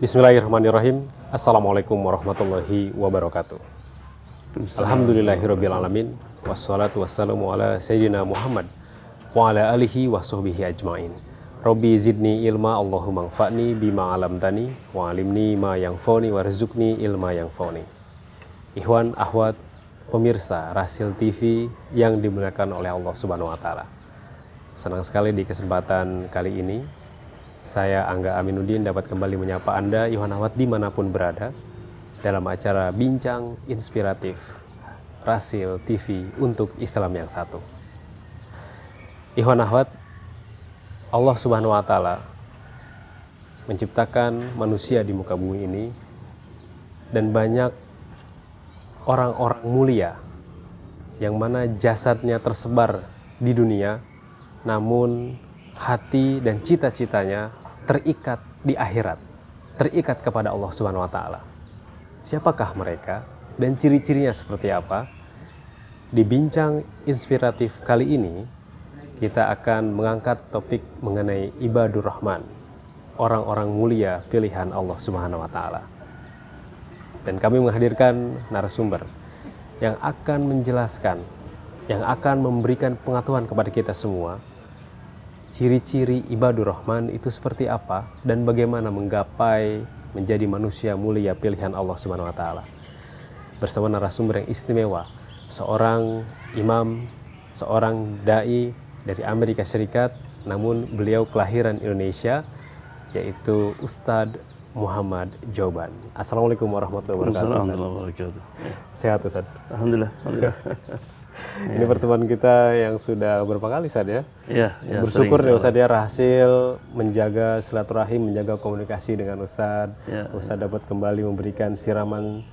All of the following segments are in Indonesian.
Bismillahirrahmanirrahim. Assalamualaikum warahmatullahi wabarakatuh. Alhamdulillahirrabbilalamin. Wassalatu wassalamu ala sayyidina Muhammad wa ala alihi wa sahbihi ajma'in. Rabbi zidni ilma, Allahumma anfa'ni bima alamtani wa alimni ma yanfa'ni warzuqni ilma yanfa'ni. Ikhwan, akhwat, pemirsa Rasil TV yang dimuliakan oleh Allah Subhanahu wa taala. Senang sekali di kesempatan kali ini saya Angga Aminuddin dapat kembali menyapa Anda, Ikhwan Akhwat, dimanapun berada dalam acara Bincang Inspiratif Rasil TV untuk Islam yang satu. Ikhwan Akhwat, Allah Subhanahu wa taala menciptakan manusia di muka bumi ini, dan banyak orang-orang mulia yang mana jasadnya tersebar di dunia, namun hati dan cita-citanya terikat di akhirat, terikat kepada Allah Subhanahu wa taala. Siapakah mereka dan ciri-cirinya seperti apa? Di Bincang Inspiratif kali ini kita akan mengangkat topik mengenai Ibadur Rahman, orang-orang mulia pilihan Allah Subhanahu wa taala. Dan kami menghadirkan narasumber yang akan menjelaskan, yang akan memberikan pengetahuan kepada kita semua, ciri-ciri Ibadur Rahman itu seperti apa dan bagaimana menggapai menjadi manusia mulia pilihan Allah Subhanahu wa taala. Bersama narasumber yang istimewa, seorang imam, seorang dai dari Amerika Serikat, namun beliau kelahiran Indonesia, yaitu Ustadz Muhammad Joban. Assalamualaikum warahmatullahi wabarakatuh. Sehat Ustadz? Alhamdulillah. Ini pertemuan kita yang sudah berapa kali Ustadz ya? Iya, bersyukur ya Ustadz ya, Rasil menjaga silaturahim, menjaga komunikasi dengan Ustadz. Ustadz dapat kembali memberikan siraman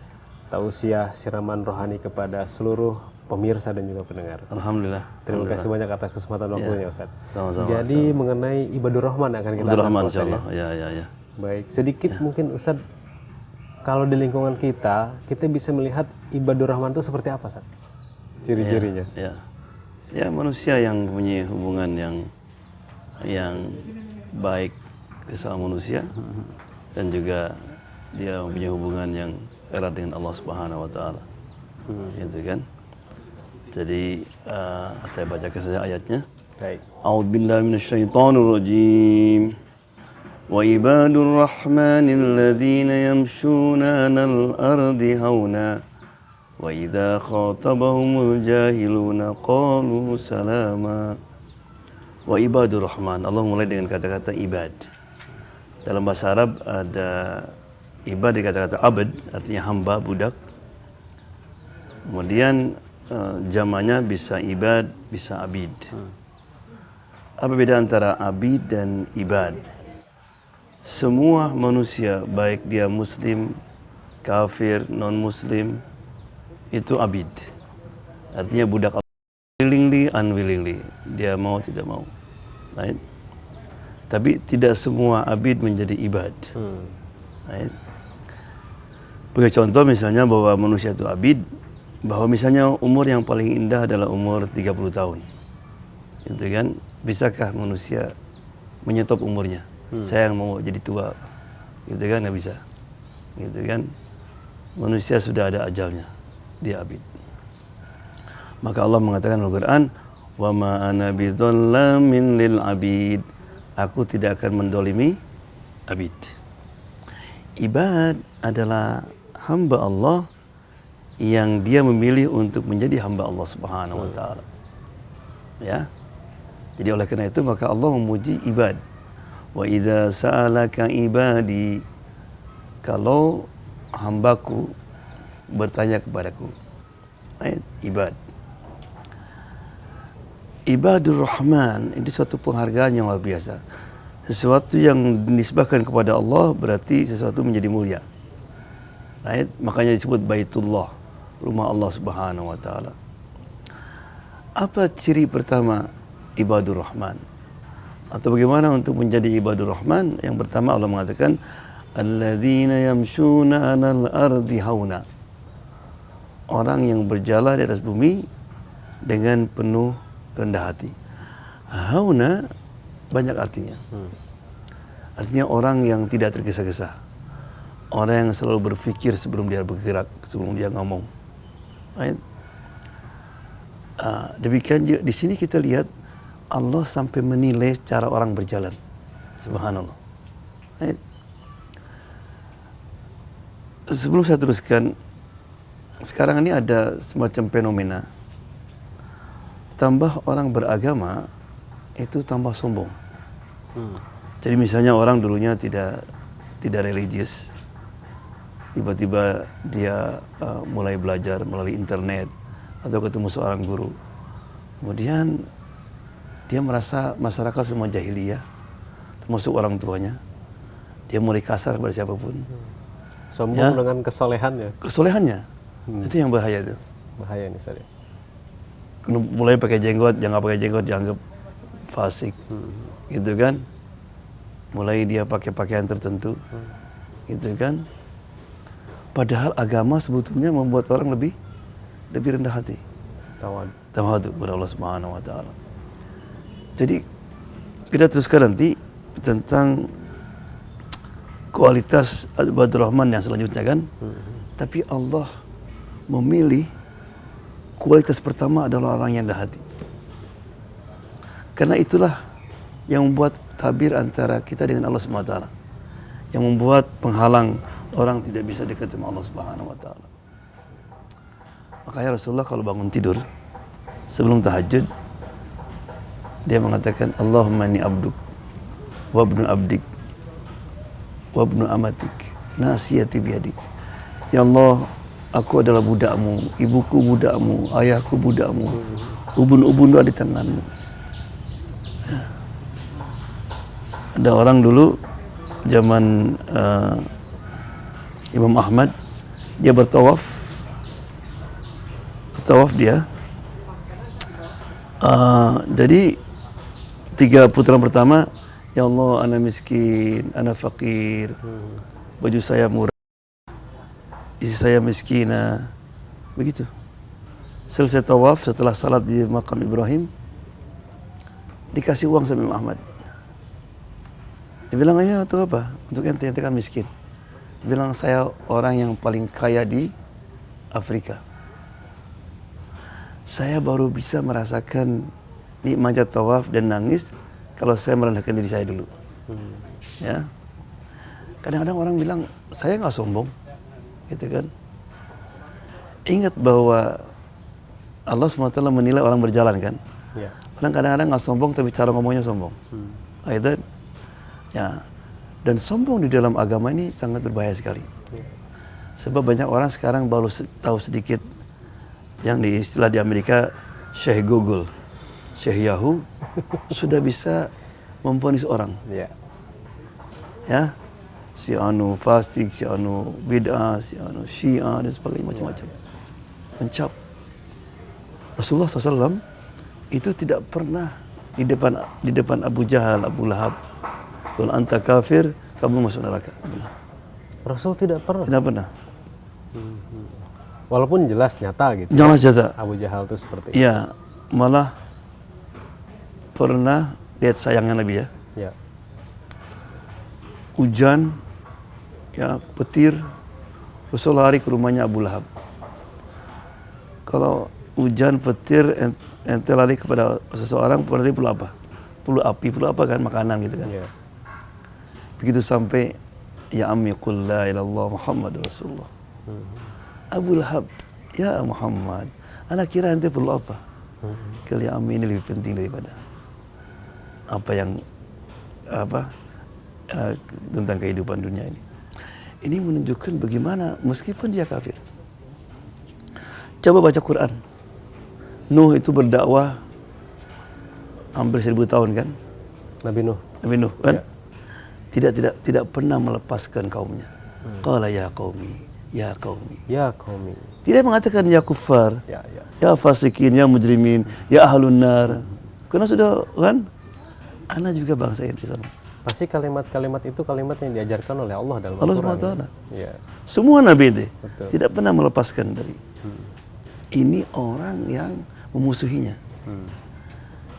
tausiah, siraman rohani kepada seluruh pemirsa dan juga pendengar. Alhamdulillah. Terima kasih banyak atas kesempatan waktunya Ustadz. Sama-sama. Jadi mengenai Ibadur Rahman akan kita bahas insyaallah. Ya. Baik, sedikit mungkin Ustadz, kalau di lingkungan kita bisa melihat Ibadur Rahman itu seperti apa Ustadz? Ciri-cirinya. Ya, manusia yang punya hubungan yang baik sama manusia, dan juga dia punya hubungan yang erat dengan Allah Subhanahu wa taala. Gitu kan? Jadi saya bacakan saja ayatnya. Baik. A'udzubillahi minasyaitonirrajim. Wa ibadur rahmanil ladzina yamshuna 'alal ardi hauna wa idza khatabahumul jahiluna qalu salama. Wa ibadur rahman, Allah mulai dengan kata-kata ibad. Dalam bahasa Arab ada ibad di kata-kata abd, artinya hamba, budak. Kemudian jamaknya bisa ibad, bisa abid. Apa beda antara abid dan ibad? Semua manusia, baik dia muslim, kafir, non-muslim, itu abid. Artinya budak Allah. Willingly, unwillingly. Dia mau, tidak mau. Right? Tapi tidak semua abid menjadi ibad. Right? Bagi contoh misalnya bahwa manusia itu abid, bahwa misalnya umur yang paling indah adalah umur 30 tahun. Gitu kan? Bisakah manusia menyetop umurnya? Saya yang mau jadi tua. Gitu kan? Nggak bisa. Gitu kan? Manusia sudah ada ajalnya. Dia abid. Maka Allah mengatakan dalam Al-Quran, wa ma ana bidzallamin lil abid. Aku tidak akan mendolimi abid. Ibad adalah hamba Allah yang dia memilih untuk menjadi hamba Allah Subhanahu wa taala. Ya. Jadi oleh karena itu maka Allah memuji ibad. Wa idza sa'alaka ibadi, kalau hambaku bertanya kepadaku. Ayat ibad. Ibadur Rahman ini suatu penghargaan yang luar biasa. Sesuatu yang dinisbahkan kepada Allah berarti sesuatu menjadi mulia. Right? Makanya disebut Baitullah, rumah Allah Subhanahu wa taala. Apa ciri pertama Ibadur Rahman? Atau bagaimana untuk menjadi Ibadur Rahman? Yang pertama Allah mengatakan alladzina yamshuna 'alal ardi hauna. Orang yang berjalan di atas bumi dengan penuh rendah hati. Hauna banyak artinya. Artinya orang yang tidak tergesa-gesa, orang yang selalu berpikir sebelum dia bergerak, sebelum dia ngomong. Right? Demikian juga di sini kita lihat Allah sampai menilai cara orang berjalan. Subhanallah. Right? Sebelum saya teruskan, sekarang ini ada semacam fenomena. Tambah orang beragama, itu tambah sombong. Jadi misalnya orang dulunya tidak religius, tiba-tiba dia mulai belajar melalui internet atau ketemu seorang guru. Kemudian dia merasa masyarakat semua jahiliyah, termasuk orang tuanya. Dia mulai kasar kepada siapapun. Sombong dengan kesolehannya. Kesolehannya, itu yang bahaya itu. Bahaya nih saya. Mulai pakai jenggot, jangan pakai jenggot dianggap fasik, gitu kan? Mulai dia pakai pakaian tertentu, gitu kan? Padahal agama sebetulnya membuat orang lebih rendah hati. Tawadu kepada Allah Subhanahu Wa Taala. Jadi kita teruskan nanti tentang kualitas ibadur rahman yang selanjutnya kan. Tapi Allah memilih kualitas pertama adalah orang yang rendah hati. Karena itulah yang membuat tabir antara kita dengan Allah Subhanahu Wa Taala, yang membuat penghalang orang tidak bisa dekat dengan Allah Subhanahu Wa Taala. Makanya Rasulullah kalau bangun tidur sebelum tahajud, dia mengatakan, Allahumma inni abduk wa ibnu abdik wa ibnu amatik nasiyati biyadik. Ya Allah, aku adalah budakmu, ibuku budakmu, ayahku budakmu, ubun-ubun ada di tanganmu. Ada orang dulu zaman Imam Ahmad, dia bertawaf dia. Jadi 3 putaran pertama, ya Allah, ana miskin, ana fakir, baju saya murah, istri saya miskina, begitu. Selesai tawaf, setelah salat di makam Ibrahim, dikasih uang sama Imam Ahmad. Dia bilang, ini untuk apa? Untuk ente kan miskin. Dia bilang, saya orang yang paling kaya di Afrika. Saya baru bisa merasakan nikmatnya tawaf dan nangis kalau saya merendahkan diri saya dulu. Ya. Kadang-kadang orang bilang, saya nggak sombong, gitu kan? Ingat bahwa Allah SWT menilai orang berjalan kan? Ya. Orang kadang-kadang nggak sombong tapi cara ngomongnya sombong. Gitu. Ya. Dan sombong di dalam agama ini sangat berbahaya sekali. Ya. Sebab banyak orang sekarang baru tahu sedikit yang di istilah di Amerika Syekh Google, Syekh Yahoo sudah bisa memvonis orang. Ya. Ya. Si anu fasik, si anu bid'ah, si anu syiah dan sebagainya macam-macam. Mencap. Rasulullah SAW itu tidak pernah di depan Abu Jahal, Abu Lahab, kalau anta kafir, kamu masuk neraka. Rasul tidak pernah. Tidak pernah. Walaupun jelas nyata gitu. Jelas nyata. Abu Jahal itu seperti itu. Iya, malah pernah lihat sayangnya Nabi ya. Ya. Hujan, ya petir, Rasul lari ke rumahnya Abu Lahab. Kalau hujan, petir, ente lari kepada seseorang, berarti perlu apa? Perlu api, perlu apa kan? Makanan gitu kan. Ya. Begitu sampai, ya ammi qul la ilallah Muhammad Rasulullah. Abu Lahab, ya Muhammad, anak kira ente perlu apa? Kalau ya ammi ini lebih penting daripada apa yang tentang kehidupan dunia ini. Ini menunjukkan bagaimana meskipun dia kafir. Coba baca Quran. Nuh itu berdakwah hampir 1000 tahun kan? Nabi Nuh kan? Ya. Tidak pernah melepaskan kaumnya. Qala ya qaumi, ya qaumi. Ya qaumi. Tidak mengatakan ya kuffar, ya fasikin, ya mujrimin, ya ahlun nar. Karena sudah kan? Ana juga bangsa yang di sana. Pasti kalimat-kalimat itu kalimat yang diajarkan oleh Allah dalam Al-Quran. Ya. Semua nabi itu tidak pernah melepaskan dari. Ini orang yang memusuhinya.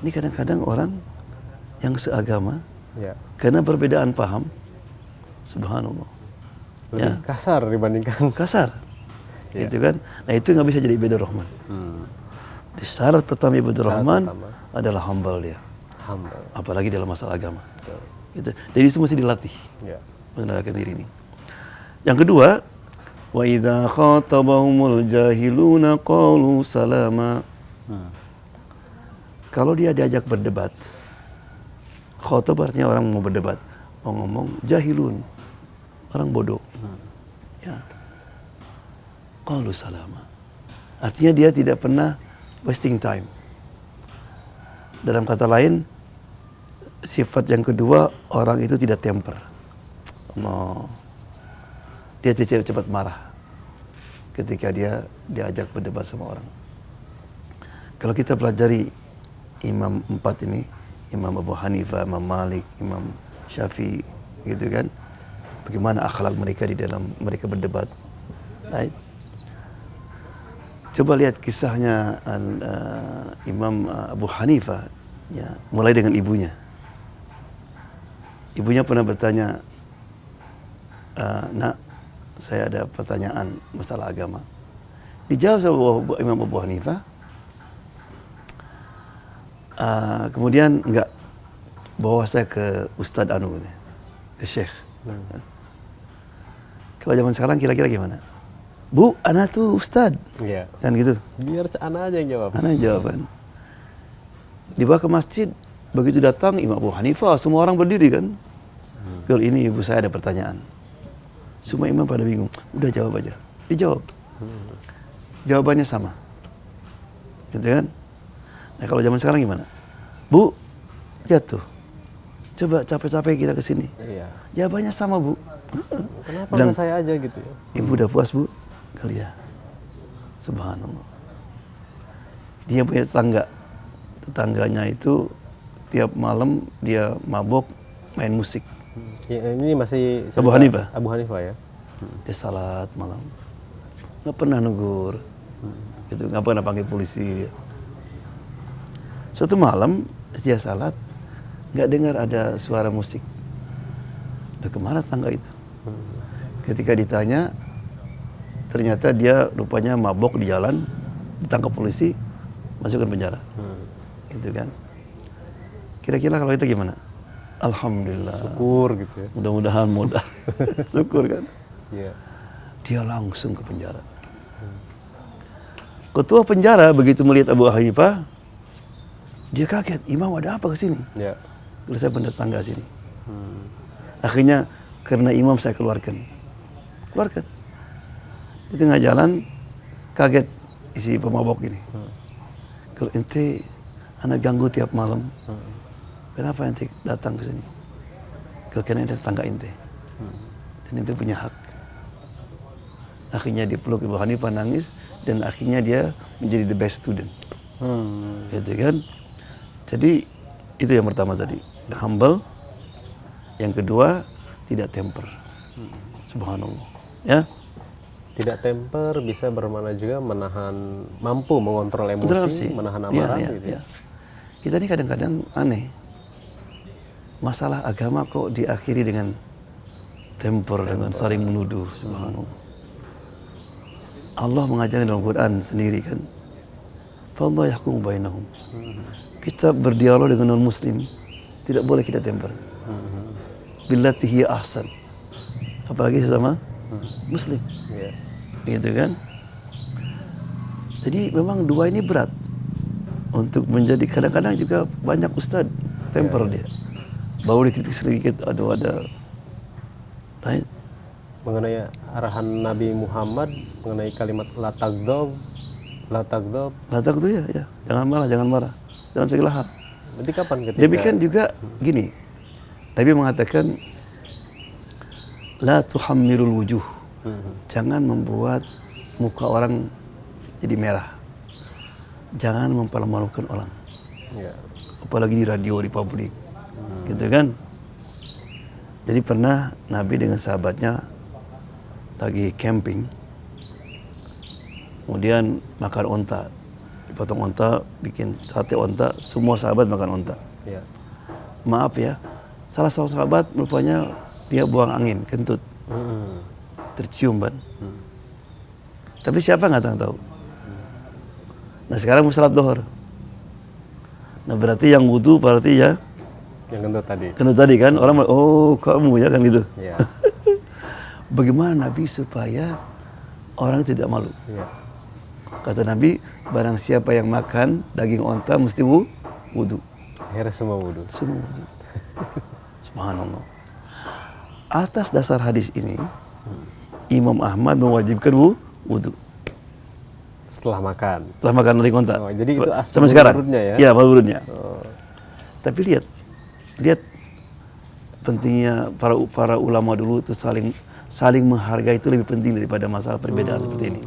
Ini kadang-kadang orang yang seagama, karena perbedaan paham, subhanallah, Lebih kasar dibandingkan kasar. Gitu kan. Nah itu nggak bisa jadi ibadur rahman. Di syarat pertama ibadur rahman adalah humble dia. Humble. Apalagi dalam masalah agama. Gitu. Jadi itu mesti dilatih. Mengendalikan diri ini. Yang kedua, wa idza khatabahumul jahiluna qalu salama. Kalau dia diajak berdebat, khatab artinya orang mau berdebat, mau ngomong, jahilun, orang bodoh. Ya. Qalu salama. Artinya dia tidak pernah wasting time. Dalam kata lain, sifat yang kedua, orang itu tidak temper. Dia tidak cepat marah ketika dia diajak berdebat sama orang. Kalau kita pelajari Imam 4 ini, Imam Abu Hanifah, Imam Malik, Imam Syafi'i, gitu kan, bagaimana akhlak mereka di dalam mereka berdebat. Right? Coba lihat kisahnya Imam Abu Hanifah, ya, mulai dengan ibunya. Ibunya pernah bertanya, nak, saya ada pertanyaan masalah agama. Dijawab sama Imam Abu Hanifah. Kemudian enggak, bawa saya ke Ustadz Anu, ke Syekh. Kalau zaman sekarang kira-kira gimana? Bu, anak tuh Ustadz. Iya. Kan gitu. Biar anak aja yang jawab. Anak yang jawaban. Dibawa ke masjid, begitu datang Imam Abu Hanifah, semua orang berdiri kan. Kalau ini ibu saya ada pertanyaan. Semua imam pada bingung. Udah jawab aja. Dijawab. Jawabannya sama. Gitu kan? Nah kalau zaman sekarang gimana? Bu, lihat tuh. Coba capek-capek kita ke sini. Iya. Jawabannya sama, Bu. Kenapa Bilang, nggak saya aja gitu ya? Ibu udah puas, Bu? Kali ya. Subhanallah. Dia punya tetangga. Tetangganya itu tiap malam dia mabok main musik. Ya, ini masih Abu Hanifah. Abu Hanifah ya. Dia salat malam. Nggak pernah negur. Gitu, nggak pernah panggil polisi. Suatu malam dia salat, nggak dengar ada suara musik. Udah kemana tetangga itu? Ketika ditanya, ternyata dia rupanya mabok di jalan, ditangkap polisi, masukkan penjara. Gitu kan? Kira-kira kalau itu gimana? Alhamdulillah. Syukur gitu ya. Mudah-mudahan mudah. Syukur kan? Iya. Dia langsung ke penjara. Ketua penjara begitu melihat Abu Hanifah, dia kaget. Imam ada apa ke sini? Ya. Kalau saya pendatangga sini. Akhirnya karena imam saya keluarkan. Keluarkan. Di tengah jalan kaget isi pemabok ini. Kalau ente anak ganggu tiap malam. Kenapa ente datang ke sini? Karena ada tetangga ente. Dan ente punya hak. Akhirnya dipeluk Abu Hanifah nangis dan akhirnya dia menjadi the best student. Gitu kan? Jadi itu yang pertama tadi, humble. Yang kedua, tidak temper. Subhanallah. Ya. Tidak temper bisa bermakna juga mampu mengontrol emosi, menahan amarah gitu. Ya. Kita ini kadang-kadang aneh. Masalah agama kok diakhiri dengan temper, dengan saling menuduh. Subhanallah. Allah mengajarkan dalam Quran sendiri kan. Fallahu yahkumu bainahum. Kita berdialog dengan non-muslim, tidak boleh kita temper. Billati hiya ahsan. Apalagi sesama muslim. Gitu kan? Jadi memang dua ini berat. Untuk menjadi kadang-kadang juga banyak ustadz temper dia. Baru dikritik sedikit, ada right? Mengenai arahan Nabi Muhammad mengenai kalimat la taghdab ya, jangan marah dalam segala hal. Berarti kapan ketika Demikian juga gini, Nabi mengatakan la tuhammirul wujuh, jangan membuat muka orang jadi merah, jangan mempermalukan orang, apalagi di radio, di publik. Gitu kan? Jadi pernah Nabi dengan sahabatnya lagi camping, kemudian makan onta, dipotong onta, bikin sate onta, semua sahabat makan onta. Maaf ya, salah seorang sahabat rupanya dia buang angin, kentut. tercium kan. Tapi siapa nggak tahu. Nah sekarang mau salat duhur. Nah berarti yang wudu berarti ya yang kentut tadi. kentut tadi kan, orang oh kamu ya kan gitu. Ya. Bagaimana Nabi supaya orang tidak malu? Ya. Kata Nabi, barang siapa yang makan daging onta mesti wudu. Akhirnya semua wudu. Semua wudu. Subhanallah. Atas dasar hadis ini, Imam Ahmad mewajibkan wudu. Setelah makan. Setelah makan daging onta. Oh, jadi itu asbab sampai sekarang. wurudnya ya? Iya, wurudnya. Oh. Tapi lihat pentingnya para ulama dulu itu saling menghargai itu lebih penting daripada masalah perbedaan seperti ini.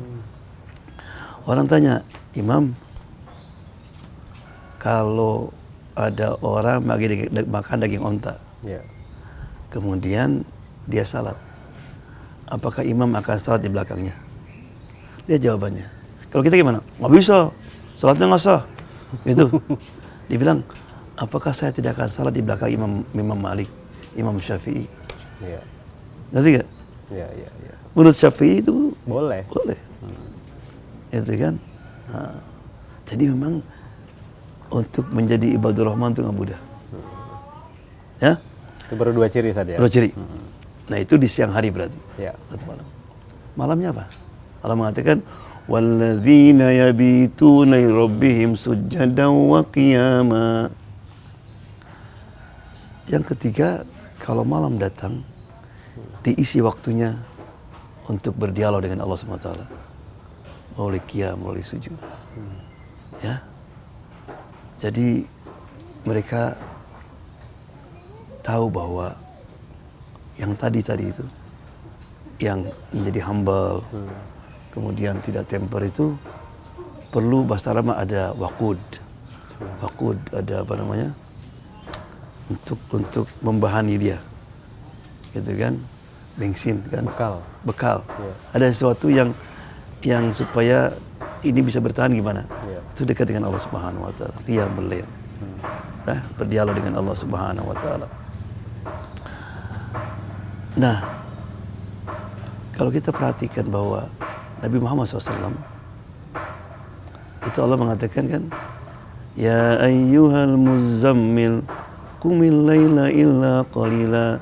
Orang tanya, Imam, kalau ada orang makan daging onta, Ya. kemudian dia salat, apakah imam akan salat di belakangnya? Dia jawabannya, kalau kita gimana? Nggak bisa, salatnya nggak sah. Gitu. Dia bilang, apakah saya tidak akan salat di belakang Imam Malik, Imam Syafi'i? Ya. Ngerti gak? Ya. Menurut Syafi'i itu Boleh. Itu kan. Nah, jadi memang untuk menjadi ibadur rahman itu nggak mudah. Ya? Itu baru 2 ciri saja. Dua ciri. Nah itu di siang hari berarti. Ya. Satu malam. Malamnya apa? Allah mengatakan, walladzina yabituna li rabbihim sujjadan wa qiyama. Yang ketiga, kalau malam datang, diisi waktunya untuk berdialog dengan Allah SWT. Melalui qiyam, melalui sujud. Ya. Jadi mereka tahu bahwa yang tadi itu, yang menjadi humble, kemudian tidak temper itu perlu bahasa Arab ada waqud. Waqud ada apa namanya? Untuk membahani dia. Gitu kan? Bensin kan? Bekal. Ya. Ada sesuatu yang supaya ini bisa bertahan gimana? Ya. Itu dekat dengan Allah Subhanahu wa taala. Dia berlail. Berdialog dengan Allah Subhanahu wa taala. Nah, kalau kita perhatikan bahwa Nabi Muhammad SAW itu Allah mengatakan kan, ya ayyuhal muzammil qumil laila illa qalila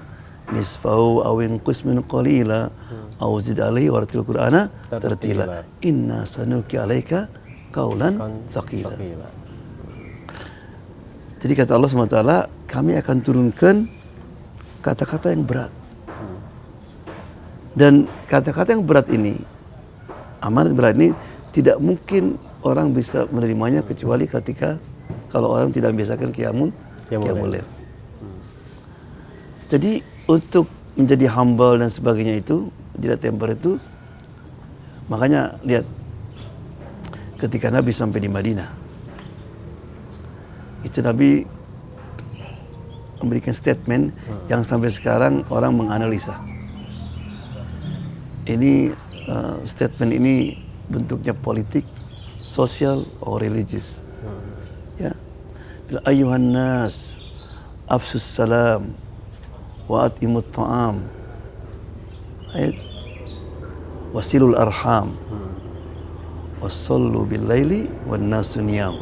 nisfahu aw inqus min qalila aw zid alaihi waratil qur'ana tartila inna sanulqi alaika qaulan thaqila. Jadi kata Allah SWT, kami akan turunkan kata-kata yang berat. Dan kata-kata yang berat ini, amanat berat ini, tidak mungkin orang bisa menerimanya kecuali ketika kalau orang tidak membiasakan qiyamul lail. Jadi untuk menjadi humble dan sebagainya itu, tidak temper itu, makanya lihat ketika Nabi sampai di Madinah, itu Nabi memberikan statement yang sampai sekarang orang menganalisa. Ini statement ini bentuknya politik, sosial, atau religius. Ya, bila ayuhan nas, afsus salam, wa atimut ta'am, ayat, wasilul arham, wassallu bil laili wan nasu niyam.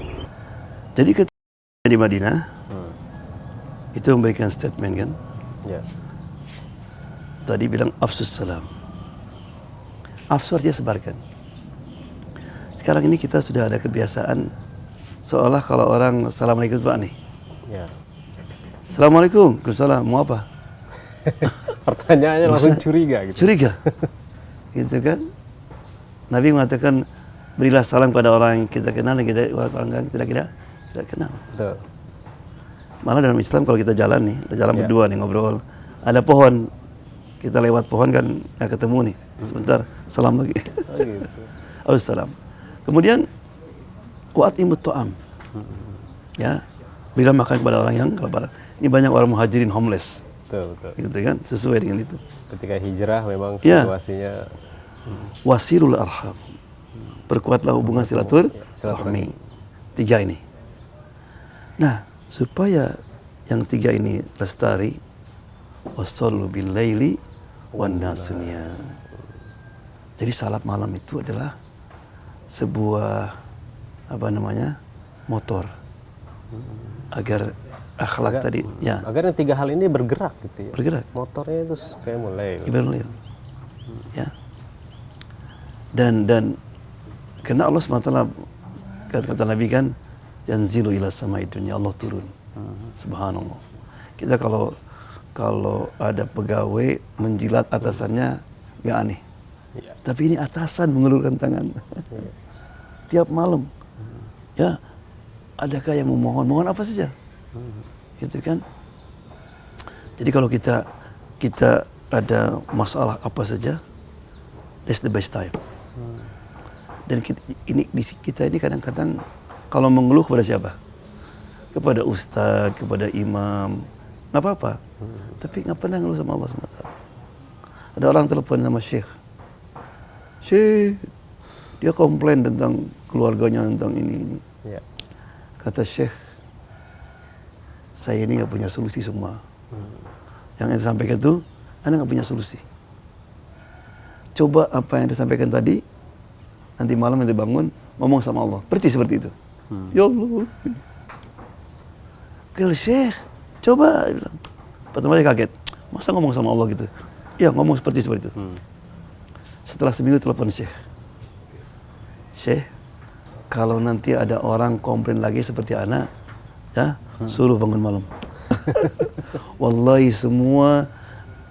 Jadi ketika di Madinah, itu memberikan statement kan? Ya. Tadi bilang afsus salam. Afsu artinya sebarkan. Sekarang ini kita sudah ada kebiasaan seolah kalau orang assalamualaikum itu aneh. Ya. Assalamualaikum, Waalaikumsalam, mau apa? Pertanyaannya langsung curiga gitu. Curiga. Gitu kan? Nabi mengatakan berilah salam kepada orang yang kita kenal dan orang yang tidak kenal. Betul. Malah dalam Islam kalau kita jalan nih, jalan Ya. berdua nih ngobrol, ada pohon, kita lewat pohon kan nggak ketemu nih, sebentar salam lagi. Oh gitu. Assalam. Kemudian kuat imut to'am, ya, bila makan kepada orang yang kelaparan. Ini banyak orang muhajirin homeless, Betul. gitu kan, sesuai dengan itu. Ketika hijrah memang Ya. situasinya Wasilul arham, perkuatlah hubungan silaturahmi. 3 ini. Nah, supaya yang 3 ini lestari, wassallu bil laili wan nasu niyam. Jadi salat malam itu adalah sebuah motor agar akhlak tadi ya. Agar yang 3 hal ini bergerak gitu ya. Bergerak. Motornya itu kayak mulai. Ya. Dan karena Allah SWT kata Nabi kan, yanzilu ila samai dunya, Allah turun. Subhanallah. Kita kalau ada pegawai menjilat atasannya nggak aneh. Ya. Tapi ini atasan mengulurkan tangan. Ya. Tiap malam. Ya. Adakah yang mohon apa saja? Gitu kan? Jadi kalau kita ada masalah apa saja, that's the best time. Dan kita ini kadang-kadang kalau mengeluh kepada siapa? Kepada ustaz, kepada imam, nggak apa-apa. Tapi nggak pernah ngeluh sama Allah SWT. Ada orang telepon sama Syekh, dia komplain tentang keluarganya, tentang ini. Ya. Kata Syekh, saya ini nggak punya solusi semua. Yang anda sampaikan itu, anda nggak punya solusi. Coba apa yang anda sampaikan tadi, nanti malam nanti bangun, ngomong sama Allah. Seperti itu. Ya Allah. Kalau Syekh, coba. Bilang. Pertama dia kaget. Masa ngomong sama Allah gitu? Ya ngomong seperti itu. Setelah seminggu telepon Syekh. Syekh, kalau nanti ada orang komplain lagi seperti anak, ya suruh bangun malam. Wallahi semua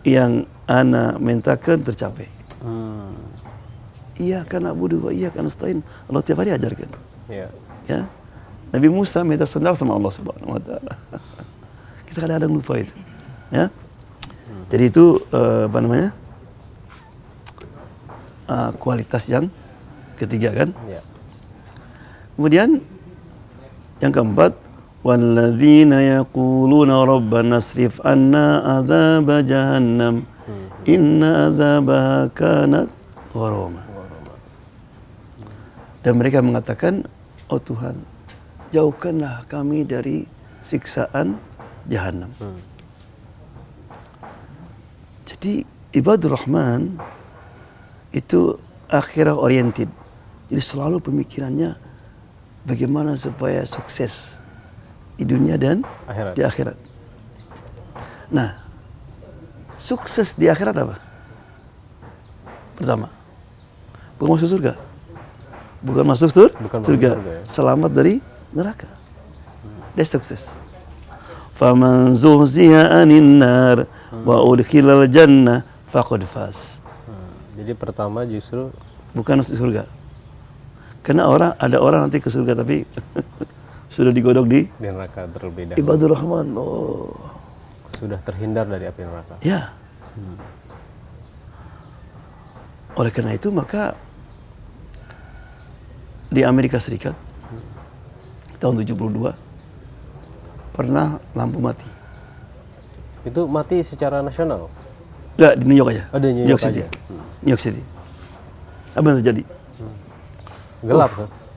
yang anak mintakan tercapai. Iya kan na'budu wa iya kan nasta'in. Allah tiap hari ajarkan. Ya. Nabi Musa minta sendal sama Allah Subhanahu wa taala. Kita kadang-kadang lupa itu. Ya. Jadi itu kualitas yang ketiga kan? Ya. Kemudian yang keempat, walladzina yaquluna rabbana asrif anna adzaba jahannam inna adzabaha kanat gharama. Dan mereka mengatakan, oh Tuhan, jauhkanlah kami dari siksaan Jahannam. Jadi ibadur Rahman itu akhirah oriented. Jadi selalu pemikirannya bagaimana supaya sukses di dunia dan di akhirat. Nah, sukses di akhirat apa? Pertama, bukan masuk surga. Bukan masuk surga. Ya. Selamat dari neraka. That's sukses. Faman zuhziya 'anil nar wa udkhilal jannah faqad faz. Jadi pertama justru bukan masuk surga. Karena ada orang nanti ke surga tapi sudah digodok di neraka terlebih dahulu. Ibadur Rahman, sudah terhindar dari api neraka. Ya. Oleh karena itu maka di Amerika Serikat tahun 72 pernah lampu mati. Itu mati secara nasional? Enggak, di New York aja. Oh, di New York City. New York City. Apa yang terjadi? Gelap,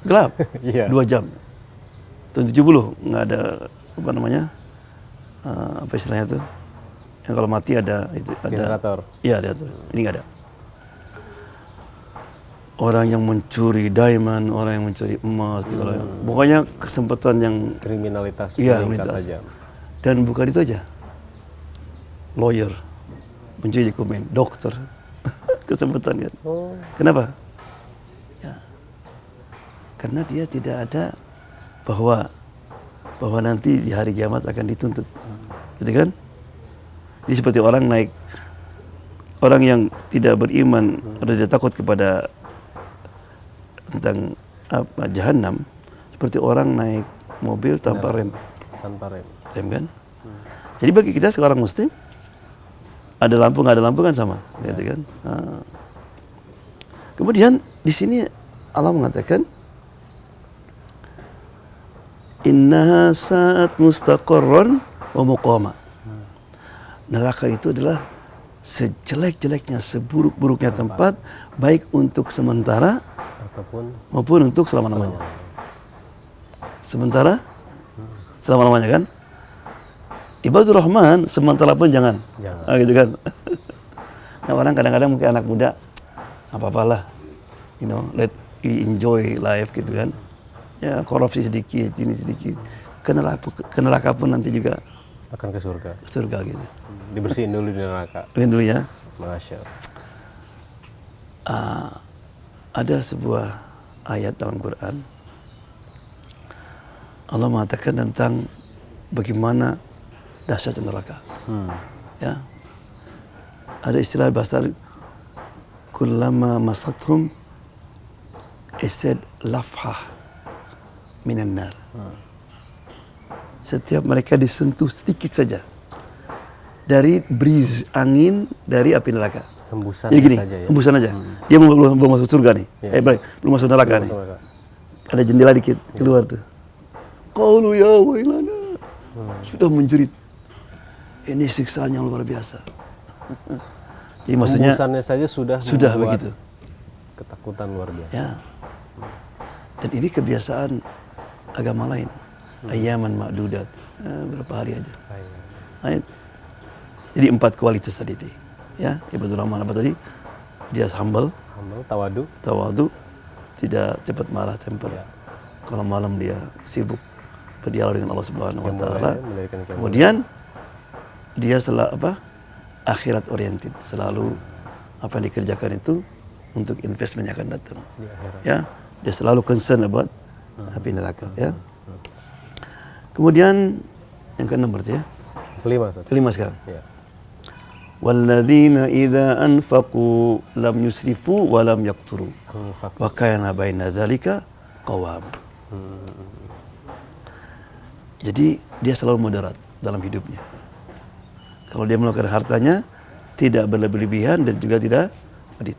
gelap. 2 jam. Tahun 70 nggak ada apa istilahnya itu? Yang kalau mati ada generator. Iya, ada tuh. Ini nggak ada. Orang yang mencuri diamond, orang yang mencuri emas, pokoknya kesempatan yang kriminalitas meningkat tajam. Dan bukan itu aja, lawyer, mencuri dokumen, dokter, kesempatan kan. Kenapa? Ya, karena dia tidak ada bahwa nanti di hari kiamat akan dituntut, gitu kan? Jadi seperti orang yang tidak beriman atau tidak takut kepada tentang Jahannam, seperti orang naik mobil tanpa rem. Rem kan? Jadi bagi kita seorang muslim, ada lampu nggak ada lampu kan sama, gitu kan? Kemudian di sini Allah mengatakan, innaha sa'at mustaqarran wa muqama. Neraka itu adalah sejelek-jeleknya, seburuk-buruknya tempat, baik untuk sementara maupun untuk selama-lamanya. Sementara selama-lamanya kan? Ibadur Rahman sementara pun jangan. Gitu kan? Nah, orang kadang-kadang mungkin anak muda apa-apalah, let we enjoy life gitu kan. Ya korupsi sedikit, ini sedikit, ke neraka pun nanti juga akan ke surga. Surga gitu. Dibersihin dulu di neraka. Dibersihin dulu ya. Masya Allah. Ada sebuah ayat dalam Quran. Allah mengatakan tentang bagaimana dahsyat neraka. Ya. Ada istilah bahasa kullama masathum isad lafhah minan nar. Setiap mereka disentuh sedikit saja dari breeze angin dari api neraka. Hembusan jadi gini, saja ya. Hembusan aja. Dia belum masuk surga nih. Belum masuk neraka nih. Ada jendela dikit keluar tuh. Qalu ya wailana. Sudah menjerit. Ini siksaan yang luar biasa. Jadi maksudnya hembusannya saja sudah begitu. Ketakutan luar biasa. Ya. Dan ini kebiasaan agama lain. Ayaman ma'dudat. Berapa hari aja. Nah, jadi 4 kualitas tadi. Ya, ibadur rahman apa tadi? Dia humble, tawadu, tidak cepat marah, temper. Ya. Kalau malam dia sibuk berdialog dengan Allah Subhanahu wa taala. Kemudian dia akhirat oriented, selalu apa yang dikerjakan itu untuk investment yang akan datang. Ya, dia selalu concern about api neraka, ya. Kemudian yang keenam berarti ya. Kelima sekarang. Ya. Walladzina idza anfaqu lam yusrifu wa lam yaqturu wa kana baina dzalika qawam. Jadi dia selalu moderat dalam hidupnya. Kalau dia mengeluarkan hartanya tidak berlebihan dan juga tidak medit.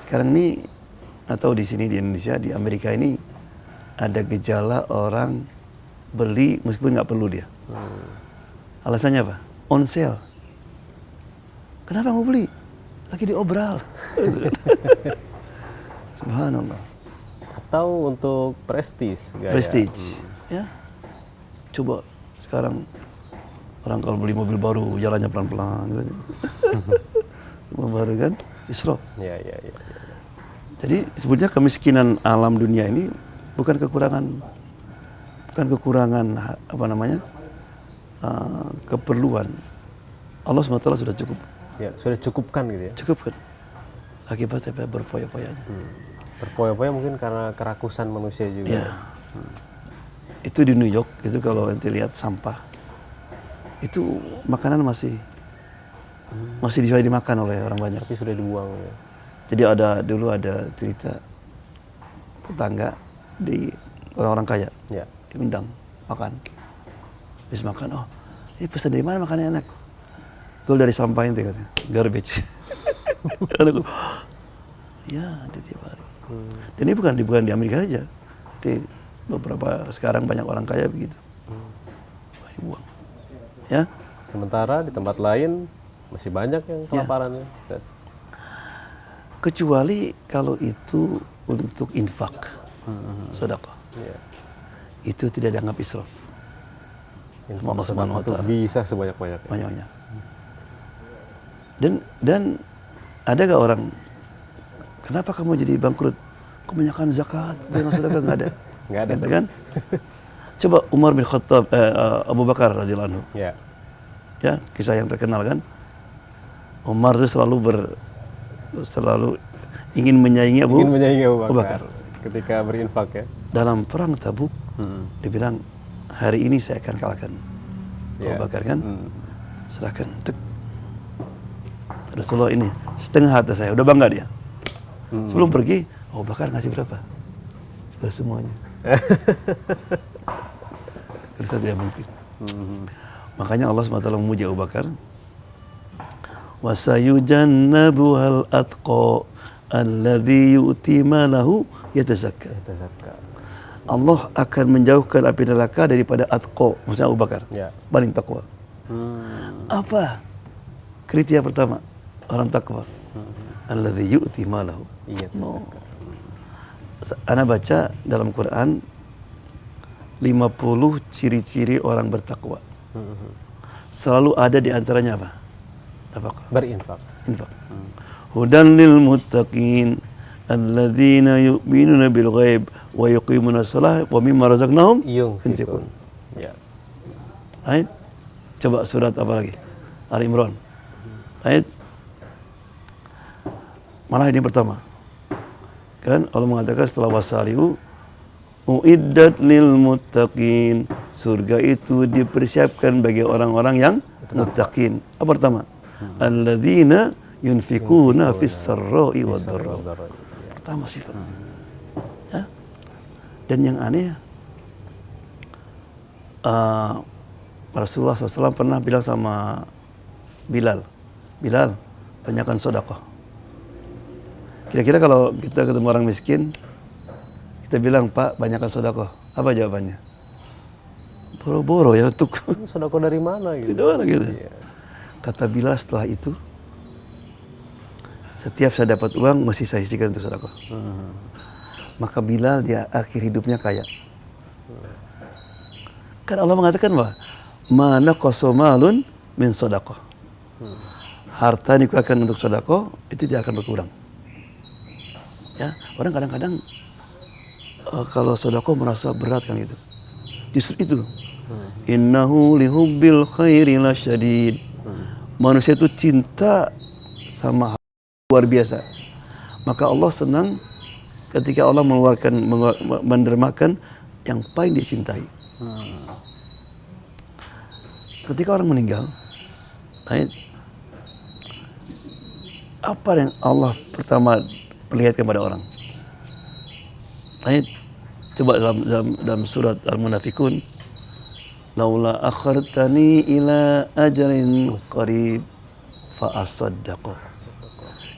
Sekarang ini atau di sini di Indonesia, di Amerika ini ada gejala orang beli meskipun nggak perlu dia. Alasannya apa? On sale. Kenapa mau beli? Lagi diobral. Subhanallah. Atau untuk prestis. Prestige. Ya. Coba sekarang orang kalau beli mobil baru jalannya pelan-pelan. Mobil baru kan? Israf. Ya. Jadi sebetulnya kemiskinan alam dunia ini bukan kekurangan keperluan. Allah SWT sudah cukup. Ya, sudah cukupkan gitu ya. Cukupkan. Akibatnya berpoya-poyanya. Berpoya-poya mungkin karena kerakusan manusia juga. Ya. Itu di New York, itu kalau nanti lihat sampah, itu makanan masih bisa dimakan oleh orang banyak. Tapi sudah dibuang ya. Jadi dulu ada cerita tetangga di orang-orang kaya. Ya. Diundang makan. Habis makan, ini pesan dari mana makannya enak? Gue dari sampah itu katanya, garbage. Ya, ada tiap hari. Dan ini bukan di Amerika saja. Di beberapa sekarang banyak orang kaya begitu. Dibuang. Ya. Sementara di tempat lain masih banyak yang kelaparan. Ya. Kecuali kalau itu untuk infak, sedekah. Ya. Itu tidak dianggap israf. Allah Subhanahu wa taala bisa sebanyak-banyaknya. Banyak-banyak. Dan ada gak orang, kenapa kamu jadi bangkrut? Kebanyakan zakat, dengan sedekah nggak ada. Nggak ada kan? Coba Umar bin Khattab, Abu Bakar radhiyallahu anhu. Ya. Ya, kisah yang terkenal kan. Umar itu selalu ingin menyaingi Abu Bakar ketika berinfak ya. Dalam perang Tabuk, dibilang hari ini saya akan kalahkan Abu Bakar kan. Serahkan. Rasulullah ini setengah harta saya, udah bangga dia. Sebelum pergi, Abu Bakar ngasih berapa? Semuanya. Karena tidak mungkin. Makanya Allah SWT memuji Abu Bakar. Wasayujannabuhal atqa alladhi yu'ti malahu yatazakka. Allah akan menjauhkan api neraka daripada atqa, maksudnya Abu Bakar. Ya. Paling takwa. Apa kriteria pertama orang takwa? Alladhi yu'ti malahu. Ana baca dalam Quran 50 ciri-ciri orang bertakwa. Selalu ada di antaranya apa? Berinfak. Infak. Hudan lil muttaqin alladzina yu'minuna bil ghaib wa yuqimuna shalah wa mimma razaqnahum yunfiqun. Ya. Ayat. Coba surat apa lagi? Ali Imran. Ayat. Malah ini pertama. Kan Allah mengatakan setelah wasari'u uiddat lil muttaqin. Surga itu dipersiapkan bagi orang-orang yang muttaqin. Apa pertama? Alladzina yunfikuna fis sarra'i wad dharra. Pertama sifat. Ya. Dan yang aneh Rasulullah SAW pernah bilang sama Bilal, banyakkan sedekah. Kira-kira kalau kita ketemu orang miskin, kita bilang, Pak, banyakkan sedekah. Apa jawabannya? Boro-boro ya untuk Sedekah dari mana gitu? Dari mana gitu. Iya. Kata Bilal setelah itu, setiap saya dapat uang mesti saya sisihkan untuk sedekah. Maka Bilal dia akhir hidupnya kaya. Kan Allah mengatakan bahwa mana kosomalun min sedekah. Harta yang dikeluarkan untuk sedekah itu tidak akan berkurang. Ya, orang kadang-kadang kalau sedekah merasa berat kan gitu. Justru itu. Innahu lihubbil khairi lasyadid. Manusia itu cinta sama luar biasa. Maka Allah senang ketika Allah mendermakan yang paling dicintai. Ketika orang meninggal, apa yang Allah pertama perlihatkan pada orang? Coba dalam surat Al-Munafikun, laula akhartani ila ajalin qarib fa asaddaq.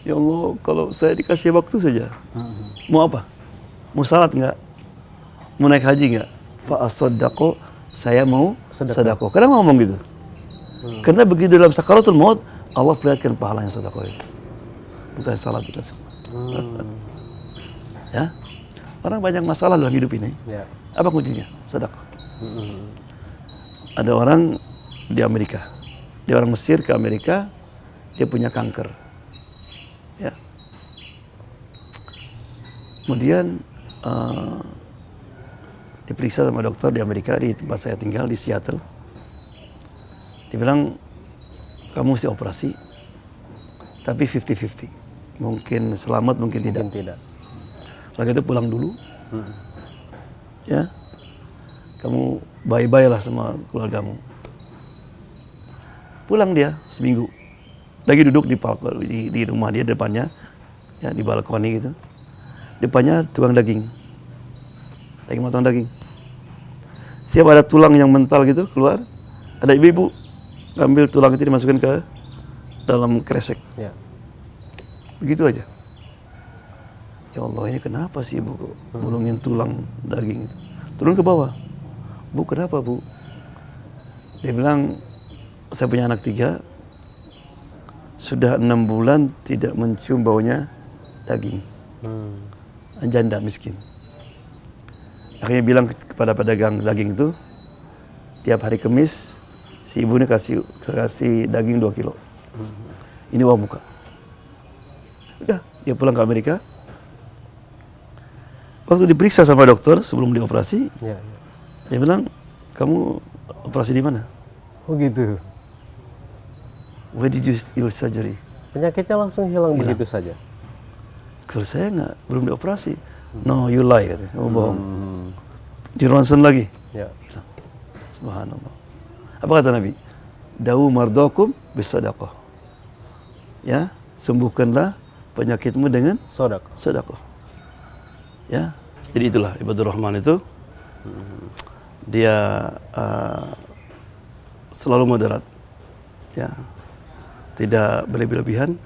Ya Allah, kalau saya dikasih waktu saja, mau apa? Mau salat enggak? Mau naik haji enggak? Fa asaddaq, saya mau sedekah. Kenapa ngomong gitu? Karena begitu dalam sakaratul maut, Allah perlihatkan pahala yang sedekah itu. Bukan salat, bukan semua. Ya, orang banyak masalah dalam hidup ini. Ya. Apa kuncinya? Sedekah. Ada orang di Amerika, dia orang Mesir ke Amerika, dia punya kanker. Ya. Kemudian diperiksa sama dokter di Amerika, di tempat saya tinggal di Seattle. Dia bilang, kamu mesti operasi, tapi 50-50. Mungkin selamat, mungkin tidak. Lagi itu pulang dulu. Ya. Kamu bye-bye lah sama keluargamu. Pulang dia seminggu. Lagi duduk di rumah dia depannya, ya di balkoni gitu. Depannya tukang daging. Lagi motong daging. Setiap ada tulang yang mental gitu keluar, ada ibu-ibu ambil tulang itu dimasukkan ke dalam kresek. Ya. Begitu aja. Ya Allah, ini kenapa sih ibu gulungin tulang daging itu? Turun ke bawah. Bu, kenapa bu? Dia bilang, saya punya anak 3, sudah 6 bulan tidak mencium baunya daging. Janda miskin. Akhirnya bilang kepada pedagang daging itu, tiap hari Kamis, si ibu ini kasih daging 2 kilo. Ini uang muka. Udah, dia pulang ke Amerika. Waktu diperiksa sama dokter sebelum dioperasi, dia bilang, kamu operasi di mana? Oh gitu. Where did you do surgery? Penyakitnya langsung hilang begitu saja? Kalau saya belum dioperasi. No, you lie, katanya. Kamu bohong. Di ronsen lagi. Ya. Hilang. Subhanallah. Apa kata Nabi? Dawu mardokum bisadaqah. Ya, sembuhkanlah penyakitmu dengan sedekah. Ya, jadi itulah ibadur rahman itu. Dia selalu moderat, ya, tidak berlebihan,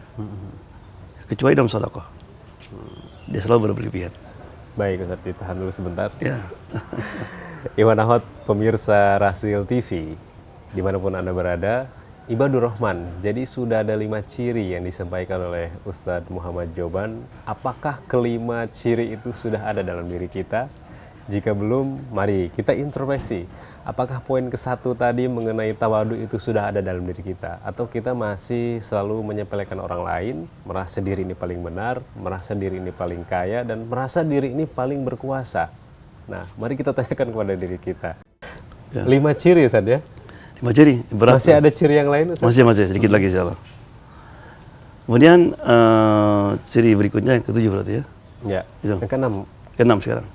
kecuali dalam sedekah. Dia selalu berlebihan. Baik, Ustaz, ditahan dulu sebentar. Ya. Iwan Ahmad, pemirsa Rasil TV, dimanapun Anda berada, ibadur rahman. Jadi sudah ada 5 ciri yang disampaikan oleh Ustadz Muhammad Joban. Apakah kelima ciri itu sudah ada dalam diri kita? Jika belum, mari kita introspeksi. Apakah poin ke-1 tadi mengenai tawadu itu sudah ada dalam diri kita? Atau kita masih selalu menyepelekan orang lain, merasa diri ini paling benar, merasa diri ini paling kaya, dan merasa diri ini paling berkuasa? Nah, mari kita tanyakan kepada diri kita. Ya. 5 ciri, Ustaz ya? 5 ciri. Berat. Masih ada ciri yang lain, Ustaz? Masih sedikit lagi insyaallah. Kemudian ciri berikutnya yang ke-7 berarti ya. Ya, Itu. yang ke-6. Ke-6 sekarang.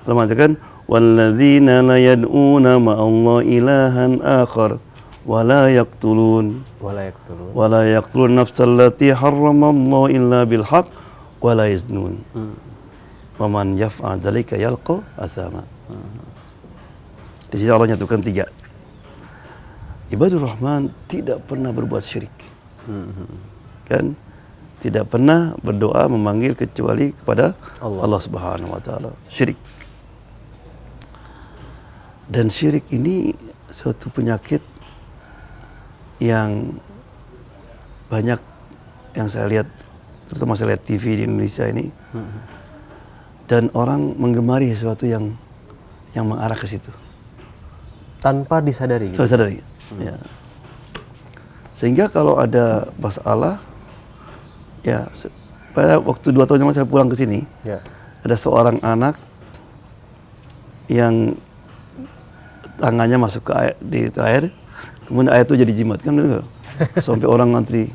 Allah mengatakan walladzina la yad'una ma'allahi ilahan akhar wa la yaqtulun wa la yaqtulun nafsal lati harramallahu illa bil haqq wa la yaznun. Wa man yaf'al dzalika yalqa athama. Di sini Allah nyatukan 3. Ibadur Rahman tidak pernah berbuat syirik. Kan? Tidak pernah berdoa memanggil kecuali kepada Allah Subhanahu wa taala. Syirik. Dan syirik ini suatu penyakit yang banyak yang saya lihat, terutama saya lihat TV di Indonesia ini. Dan orang menggemari sesuatu yang mengarah ke situ. Tanpa disadari. Tanpa disadari. Ya. Sehingga kalau ada masalah, ya, pada waktu 2 tahun yang lalu saya pulang ke sini, ada seorang anak yang tangannya masuk ke air, kemudian air itu jadi jimat, kan betul? Sampai orang ngantri.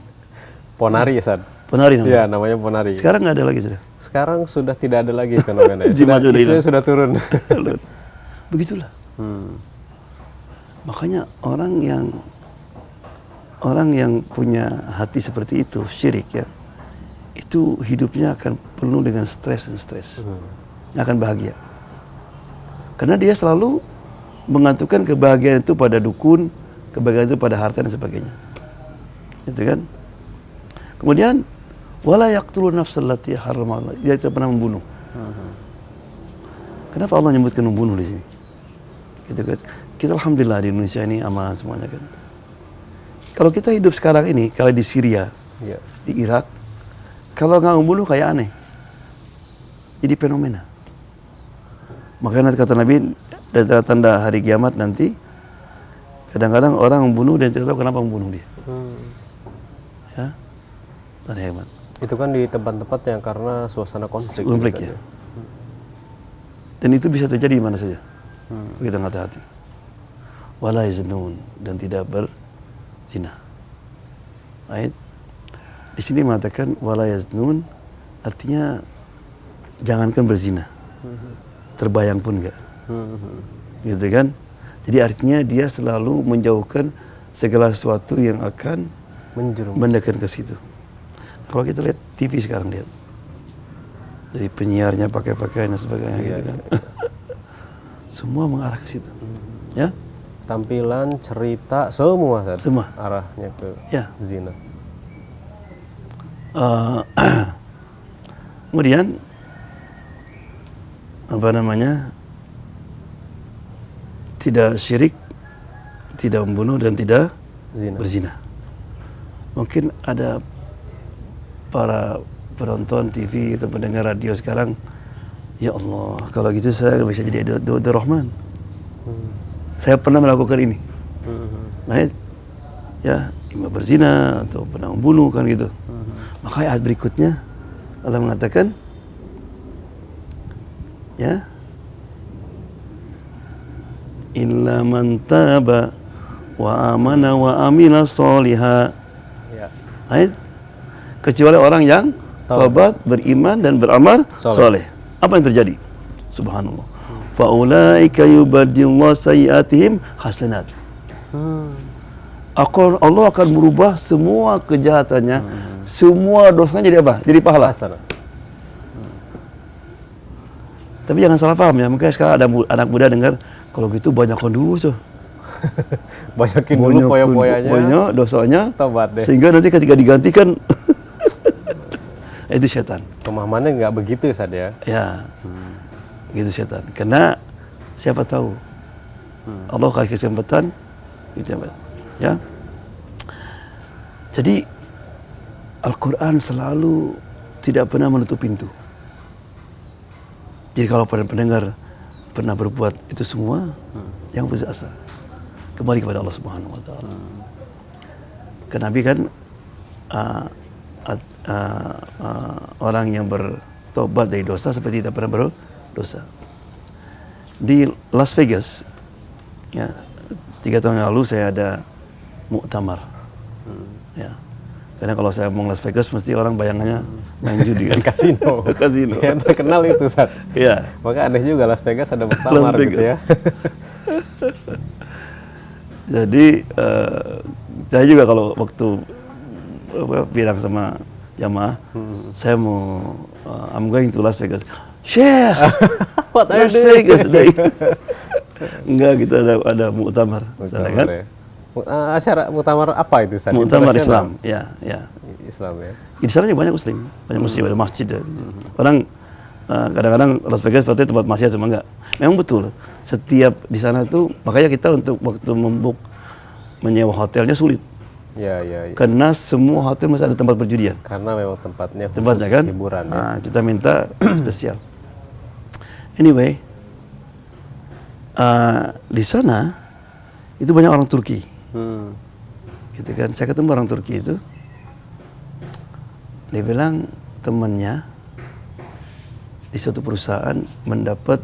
Ponari, Ustaz. Ponari namanya? Iya, namanya ponari. Sekarang nggak ada lagi sudah. Sekarang sudah tidak ada lagi fenomena. Jimat sudah turun. Begitulah. Makanya orang yang punya hati seperti itu, syirik ya, itu hidupnya akan penuh dengan stres dan stres. Nggak akan bahagia. Karena dia selalu mengantukkan kebahagiaan itu pada dukun, kebahagiaan itu pada harta dan sebagainya. Gitu kan? Kemudian wala yaqtulun nafsal lati harramallah. Dia tidak pernah membunuh. Kenapa Allah menyebutkan membunuh di sini? Gitu kan? Kita alhamdulillah di Indonesia ini aman semuanya kan. Kalau kita hidup sekarang ini, kalau di Syria, di Irak, kalau nggak membunuh kayak aneh. Jadi fenomena. Makanya kata Nabi, dan tanda hari kiamat nanti, kadang-kadang orang membunuh dan tidak tahu kenapa membunuh dia. Ya, tanda hebat. Itu kan di tempat-tempat yang karena suasana konflik. Ya. Dan itu bisa terjadi di mana saja. Kita nggak hati. Wala yaznun, dan tidak berzina. Ayat di sini mengatakan wala yaznun, artinya jangankan berzina, terbayang pun enggak. Gitu kan? Jadi artinya dia selalu menjauhkan segala sesuatu yang akan mendekatkan ke situ. Nah, kalau kita lihat TV sekarang, lihat dari penyiarnya pakai pakaian dan sebagainya, gitu kan. Semua mengarah ke situ. Ya? Tampilan, cerita, semua arahnya ke zina. Kemudian apa namanya? Tidak syirik, tidak membunuh, dan tidak berzina. Mungkin ada para penonton TV atau pendengar radio sekarang, ya Allah, kalau gitu saya nggak bisa jadi Ibadur Rahman. Saya pernah melakukan ini. Nah, ya, imam berzina atau pernah membunuh kan gitu. Maka ayat berikutnya Allah mengatakan, ya, illa man taba wa amana wa amila sholiha. Ayat, kecuali orang yang taubat, beriman dan beramal soleh. Apa yang terjadi? Subhanallah. Faulaika yubaddilullahu sayyiatihim hasanat. Allah akan merubah semua kejahatannya, semua dosanya jadi apa? Jadi pahala. Tapi jangan salah paham ya, mungkin sekarang ada anak muda dengar, kalau gitu banyakkan dulu tuh. Banyakin dulu poya-poyanya, banyak dosanya, tobat deh. Sehingga nanti ketika digantikan itu setan. Pemahamannya nggak begitu, Ustaz ya? Ya, gitu setan. Karena siapa tahu Allah kasih kesempatan, gitu ya. Jadi Al-Quran selalu tidak pernah menutup pintu. Jadi kalau pendengar pernah berbuat itu semua, yang putus asa. Kembali kepada Allah Subhanahu wa taala. Karena Nabi kan orang yang bertobat dari dosa seperti tidak pernah berdosa. Di Las Vegas, ya, 3 tahun yang lalu saya ada muktamar. Ya. Karena kalau saya ngomong Las Vegas, mesti orang bayangannya main judi kan? Kasino. Kasino. Ya, terkenal itu, Ustaz. Iya. Maka aneh juga Las Vegas ada muktamar gitu ya. Jadi saya juga kalau waktu bilang sama jamaah, saya mau I'm going to Las Vegas. Syekh, Las Vegas today. Enggak, gitu ada muktamar sana kan? Ya. Acara muktamar apa itu, Ustaz? Muktamar Islam, ya, ya. Islam ya. Di sana juga banyak muslim, ada masjid. Orang kadang-kadang Las Vegas seperti tempat maksiat, cuma enggak. Memang betul, setiap di sana tuh, makanya kita untuk waktu menyewa hotelnya sulit. Ya. Karena semua hotel masih ada tempat perjudian. Karena memang tempatnya kan? Hiburan ya. Nah, kita minta spesial. Anyway, di sana itu banyak orang Turki. Gitu kan, saya ketemu orang Turki itu, dia bilang temannya di suatu perusahaan mendapat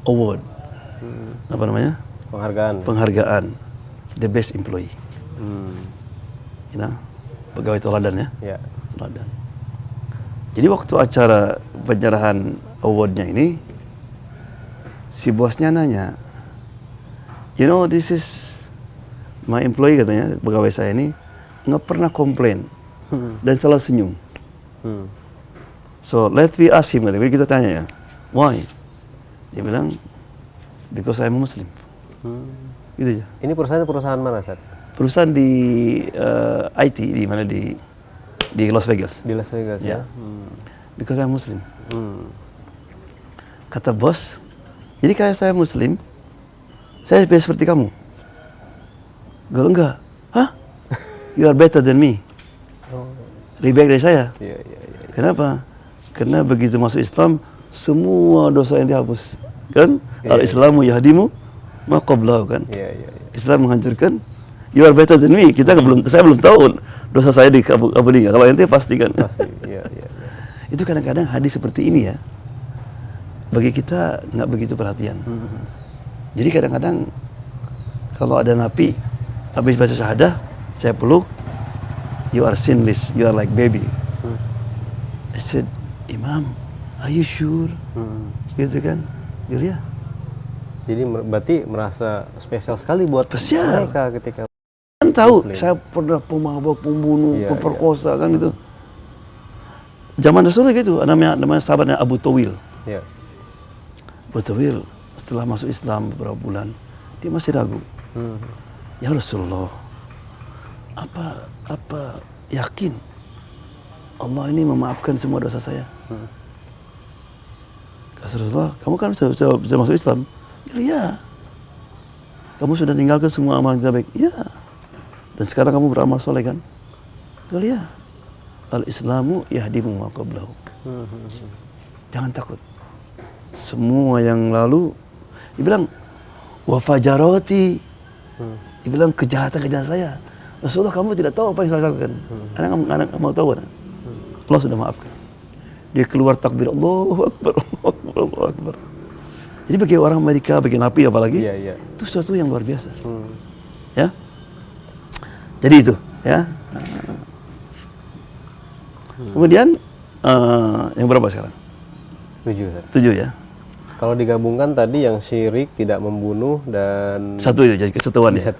award, apa namanya? Penghargaan, the best employee. You know, pegawai teladan ya. Teladan. Jadi waktu acara penyerahan awardnya ini, si bosnya nanya, you know, this is my employee, katanya, pegawai saya ini nggak pernah komplain dan selalu senyum. So let's we ask him, kita tanya ya, why? Dia bilang, because I'm Muslim. Gitu ya. Ini perusahaan mana, Ustaz? Perusahaan di IT, di mana, di Las Vegas. Di Las Vegas ya. Because I'm Muslim. Kata bos, jadi kayak saya Muslim, saya seperti kamu. Kalau enggak, hah? You are better than me. Lebih baik dari saya. Iya. Kenapa? Karena begitu masuk Islam, semua dosa yang dihapus. Kan? Al-Islamu yahdimu ma qablahu, kan? Iya. Islam menghancurkan. You are better than me. Saya belum tahu dosa saya di kabulnya. Kalau ente pasti kan. Pasti. Iya. Itu kadang-kadang hadis seperti ini ya, bagi kita nggak begitu perhatian. Jadi kadang-kadang kalau ada napi habis baca syahadah, saya peluk, you are sinless, you are like baby. I said, Imam, are you sure? Gitu kan? Julia. Jadi berarti merasa spesial sekali buat mereka ketika kan tahu Muslim. Saya pernah pemabuk, pembunuh, pemerkosa kan itu. Zaman Rasulullah gitu, namanya sahabatnya Abu Tawil. Iya. Abu Tawil setelah masuk Islam beberapa bulan, dia masih ragu. Ya Rasulullah, apa yakin Allah ini memaafkan semua dosa saya? Kata Rasulullah, kamu kan sudah masuk Islam? Ya. Kamu sudah tinggalkan semua amalan yang baik? Ya. Dan sekarang kamu beramal soleh kan? Ya. Al-Islamu yahdimu ma qablahu. Jangan takut. Semua yang lalu, dibilang wa fajarati. Dibilang kejahatan saya. Rasulullah, kamu tidak tahu apa yang saya lakukan. Anak mau tahu kan? Allah sudah maafkan. Dia keluar takbir, Allahu Akbar, Allahu Akbar. Jadi bagi orang Amerika, bagi napi apalagi, itu sesuatu yang luar biasa. Ya. Jadi itu, ya. Kemudian yang berapa sekarang? 7 ya. Kalau digabungkan tadi yang syirik, tidak membunuh, dan satu itu jadi kesatuan ya.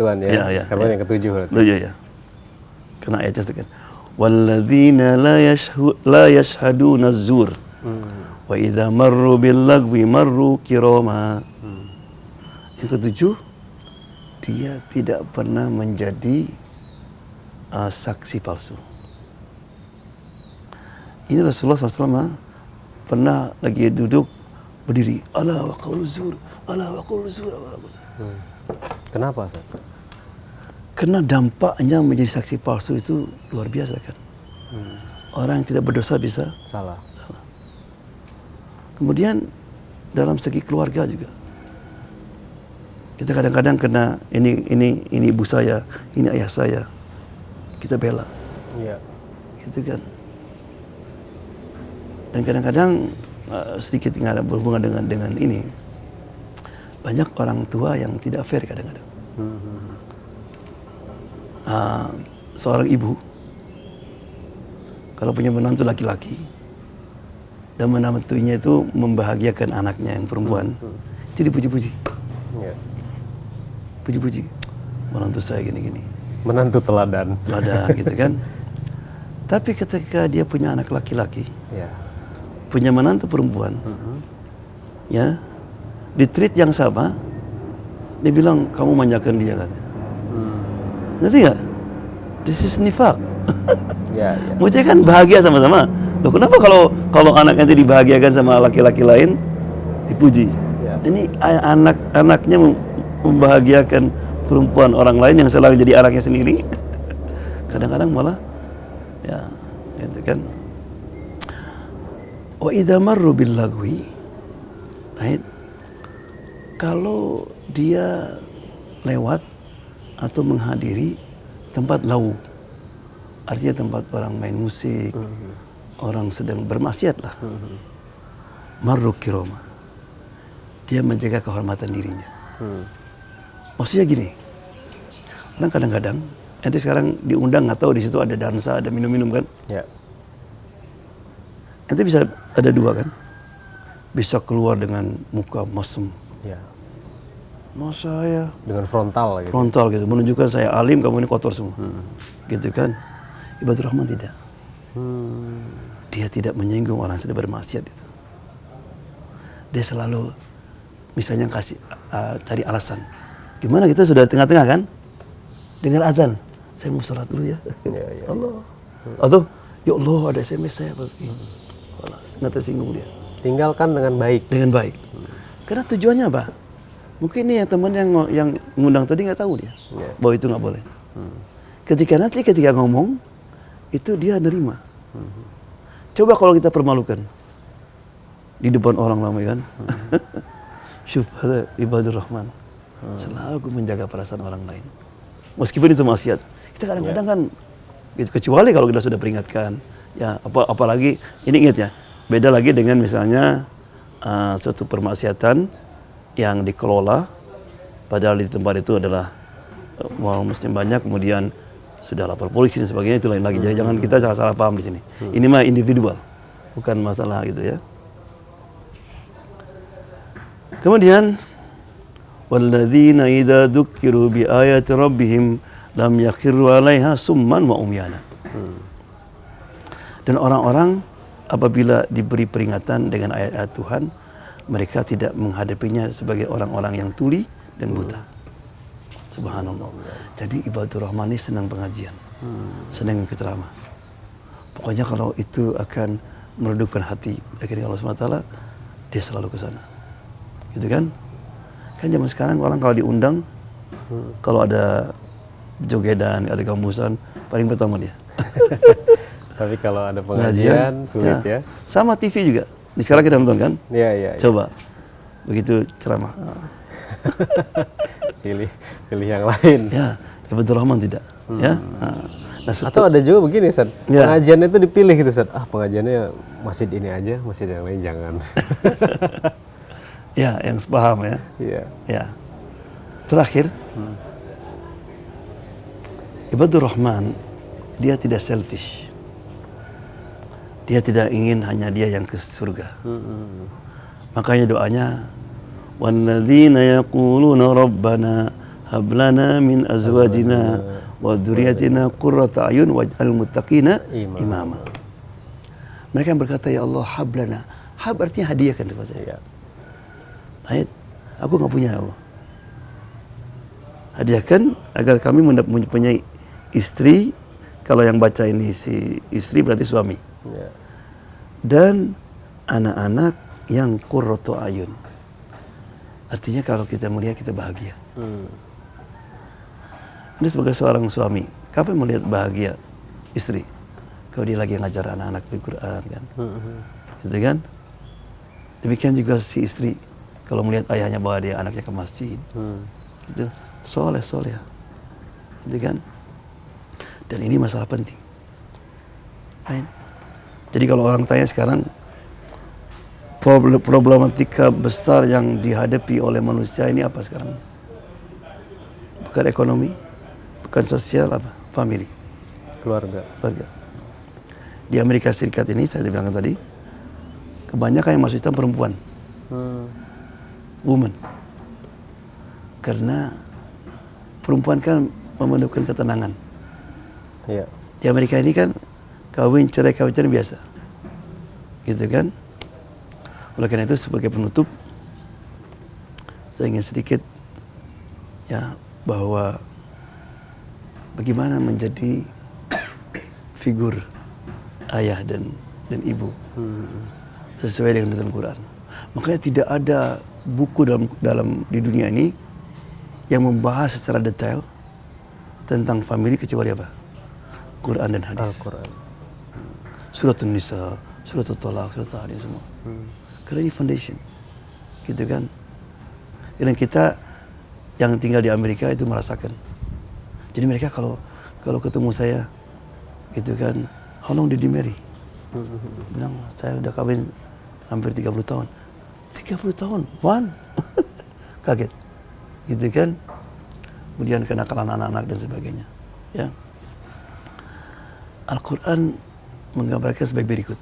Sekarang yang ke-7 berarti. 7 ya. Karena ayatnya itu kan. Walladzina la yashhaduna az-zur. Wa idza marru bil lagwi marru kirama. Yang ke-7, dia tidak pernah menjadi saksi palsu. Ini Rasulullah SAW pernah lagi duduk berdiri, ala wa qaulu zur, ala wa qaulu zur. Kenapa, Ustaz? Karena dampaknya menjadi saksi palsu itu luar biasa kan. Orang yang tidak berdosa bisa salah. Kemudian dalam segi keluarga juga, kita kadang-kadang kena ini ibu saya, ini ayah saya, kita bela, gitu kan. Dan kadang-kadang sedikit nggak ada berhubungan dengan ini, banyak orang tua yang tidak fair kadang-kadang. Seorang ibu kalau punya menantu laki-laki dan menantunya itu membahagiakan anaknya yang perempuan, itu dipuji-puji. Puji-puji, menantu saya gini-gini. Menantu teladan. Teladan gitu kan. Tapi ketika dia punya anak laki-laki, punya menantu perempuan, ya, di-treat yang sama, dia bilang kamu manjakan dia kan. Ngerti nggak? This is nifaq. Maksudnya kan bahagia sama-sama. Loh, kenapa kalau anaknya itu dibahagiakan sama laki-laki lain, dipuji? Ini anaknya membahagiakan perempuan orang lain yang selalu jadi anaknya sendiri. Kadang-kadang malah, ya, gitu kan. Wa idza marru bil lagwi, right? Kalau dia lewat atau menghadiri tempat lau, artinya tempat orang main musik, orang sedang bermaksiat lah. Marru kiroma, dia menjaga kehormatan dirinya. Maksudnya gini, orang kadang-kadang, nanti sekarang diundang nggak tahu di situ ada dansa, ada minum-minum kan? Nanti bisa ada dua kan? Bisa keluar dengan muka mesem. Masa saya dengan frontal gitu. Frontal gitu, menunjukkan saya alim, kamu ini kotor semua. Gitu kan? Ibadur Rahman tidak. Dia tidak menyinggung orang yang sedang bermaksiat itu. Dia selalu misalnya kasih cari alasan. Gimana kita sudah tengah-tengah kan? Dengar azan, saya mau sholat dulu ya. Allah. Atau ya Allah ada SMS saya pergi. Nggak tersinggung dia. Tinggalkan dengan baik. Dengan baik. Karena tujuannya apa? Mungkin nih teman yang ngundang tadi nggak tahu dia bahwa itu nggak boleh. Ketika ngomong itu dia nerima. Coba kalau kita permalukan di depan orang ramai kan. Syukur ibadur Rahman. Selalu menjaga perasaan orang lain. Meskipun itu maksiat. Kita kadang-kadang kan gitu, kecuali kalau kita sudah peringatkan. Ya, apalagi ini ingat ya. Beda lagi dengan misalnya suatu permaksiatan yang dikelola, padahal di tempat itu adalah orang muslim banyak, kemudian sudah lapor polisi dan sebagainya, itu lain lagi. Jadi jangan kita salah paham di sini. Ini mah individual, bukan masalah gitu ya. Kemudian, walladzina idza dzukkiru bi ayati rabbihim lam yakhiru 'alaiha summan wa umyana. Dan orang-orang apabila diberi peringatan dengan ayat-ayat Tuhan, mereka tidak menghadapinya sebagai orang-orang yang tuli dan buta. Subhanallah. Jadi ibadur Rahman ini senang pengajian, senang ikut ceramah. Pokoknya kalau itu akan meredupkan hati akhirnya Allah SWT, dia selalu ke sana. Gitu kan? Kan zaman sekarang orang kalau diundang, kalau ada jogedan, ada gambusan, paling pertama dia. Tapi kalau ada pengajian sulit ya. Sama TV juga. Sekarang kita nonton kan? Iya. Coba. Begitu ceramah. pilih yang lain. Ya, Ibadur Rahman tidak. Ya. Nah, atau ada juga begini, Ustaz. Pengajian itu dipilih gitu, Ustaz. Pengajiannya masjid ini aja, masjid yang lain jangan. Ya, yang paham ya. Iya. Ya. Terakhir, Ibadur Rahman dia tidak selfish. Dia tidak ingin hanya dia yang ke surga. Makanya doanya, walladzina yaquluna rabbana hab lana min azwajina wa dzurriyyatina qurrata a'yun waj'al muttaqina imama. Mereka yang berkata, ya Allah, hab lana. Hab artinya hadiah kan kepada saya. Ayat, aku nggak punya ya Allah. Hadiahkan agar kami mempunyai istri. Kalau yang baca ini si istri berarti suami. Dan anak-anak yang qurratu ayun. Artinya kalau kita melihat kita bahagia. Ini sebagai seorang suami, kapan melihat bahagia istri? Kalau dia lagi ngajar anak-anak di Quran kan. Gitu kan? Demikian juga si istri kalau melihat ayahnya bawa dia anaknya ke masjid, gitu, soleh, gitu kan? Dan ini masalah penting. Right? Jadi kalau orang tanya sekarang problematika besar yang dihadapi oleh manusia ini apa sekarang? Bukan ekonomi, bukan sosial, apa? Family. Keluarga. Di Amerika Serikat ini, saya bilang tadi, kebanyakan yang masuk Islam perempuan. Woman. Karena perempuan kan memerlukan ketenangan. Iya. Di Amerika ini kan kawin cerai biasa. Gitu kan? Oleh karena itu sebagai penutup, saya ingin sedikit ya bahwa bagaimana menjadi figur ayah dan ibu sesuai dengan tuntunan Quran. Makanya tidak ada buku dalam di dunia ini yang membahas secara detail tentang family kecuali apa? Quran dan hadis. Al-Quran. Surat An-Nisa, Surat At-Talaq, Surat At-Tahrim semua. Karena ini foundation, gitu kan? Dan kita yang tinggal di Amerika itu merasakan. Jadi mereka kalau ketemu saya, gitu kan, how long did you marry? Bilang, saya udah kawin hampir 30 tahun. 30 tahun? One? Kaget. Gitu kan? Kemudian kenakalan anak-anak dan sebagainya. Ya. Al-Quran menggambarkan sebagai berikut.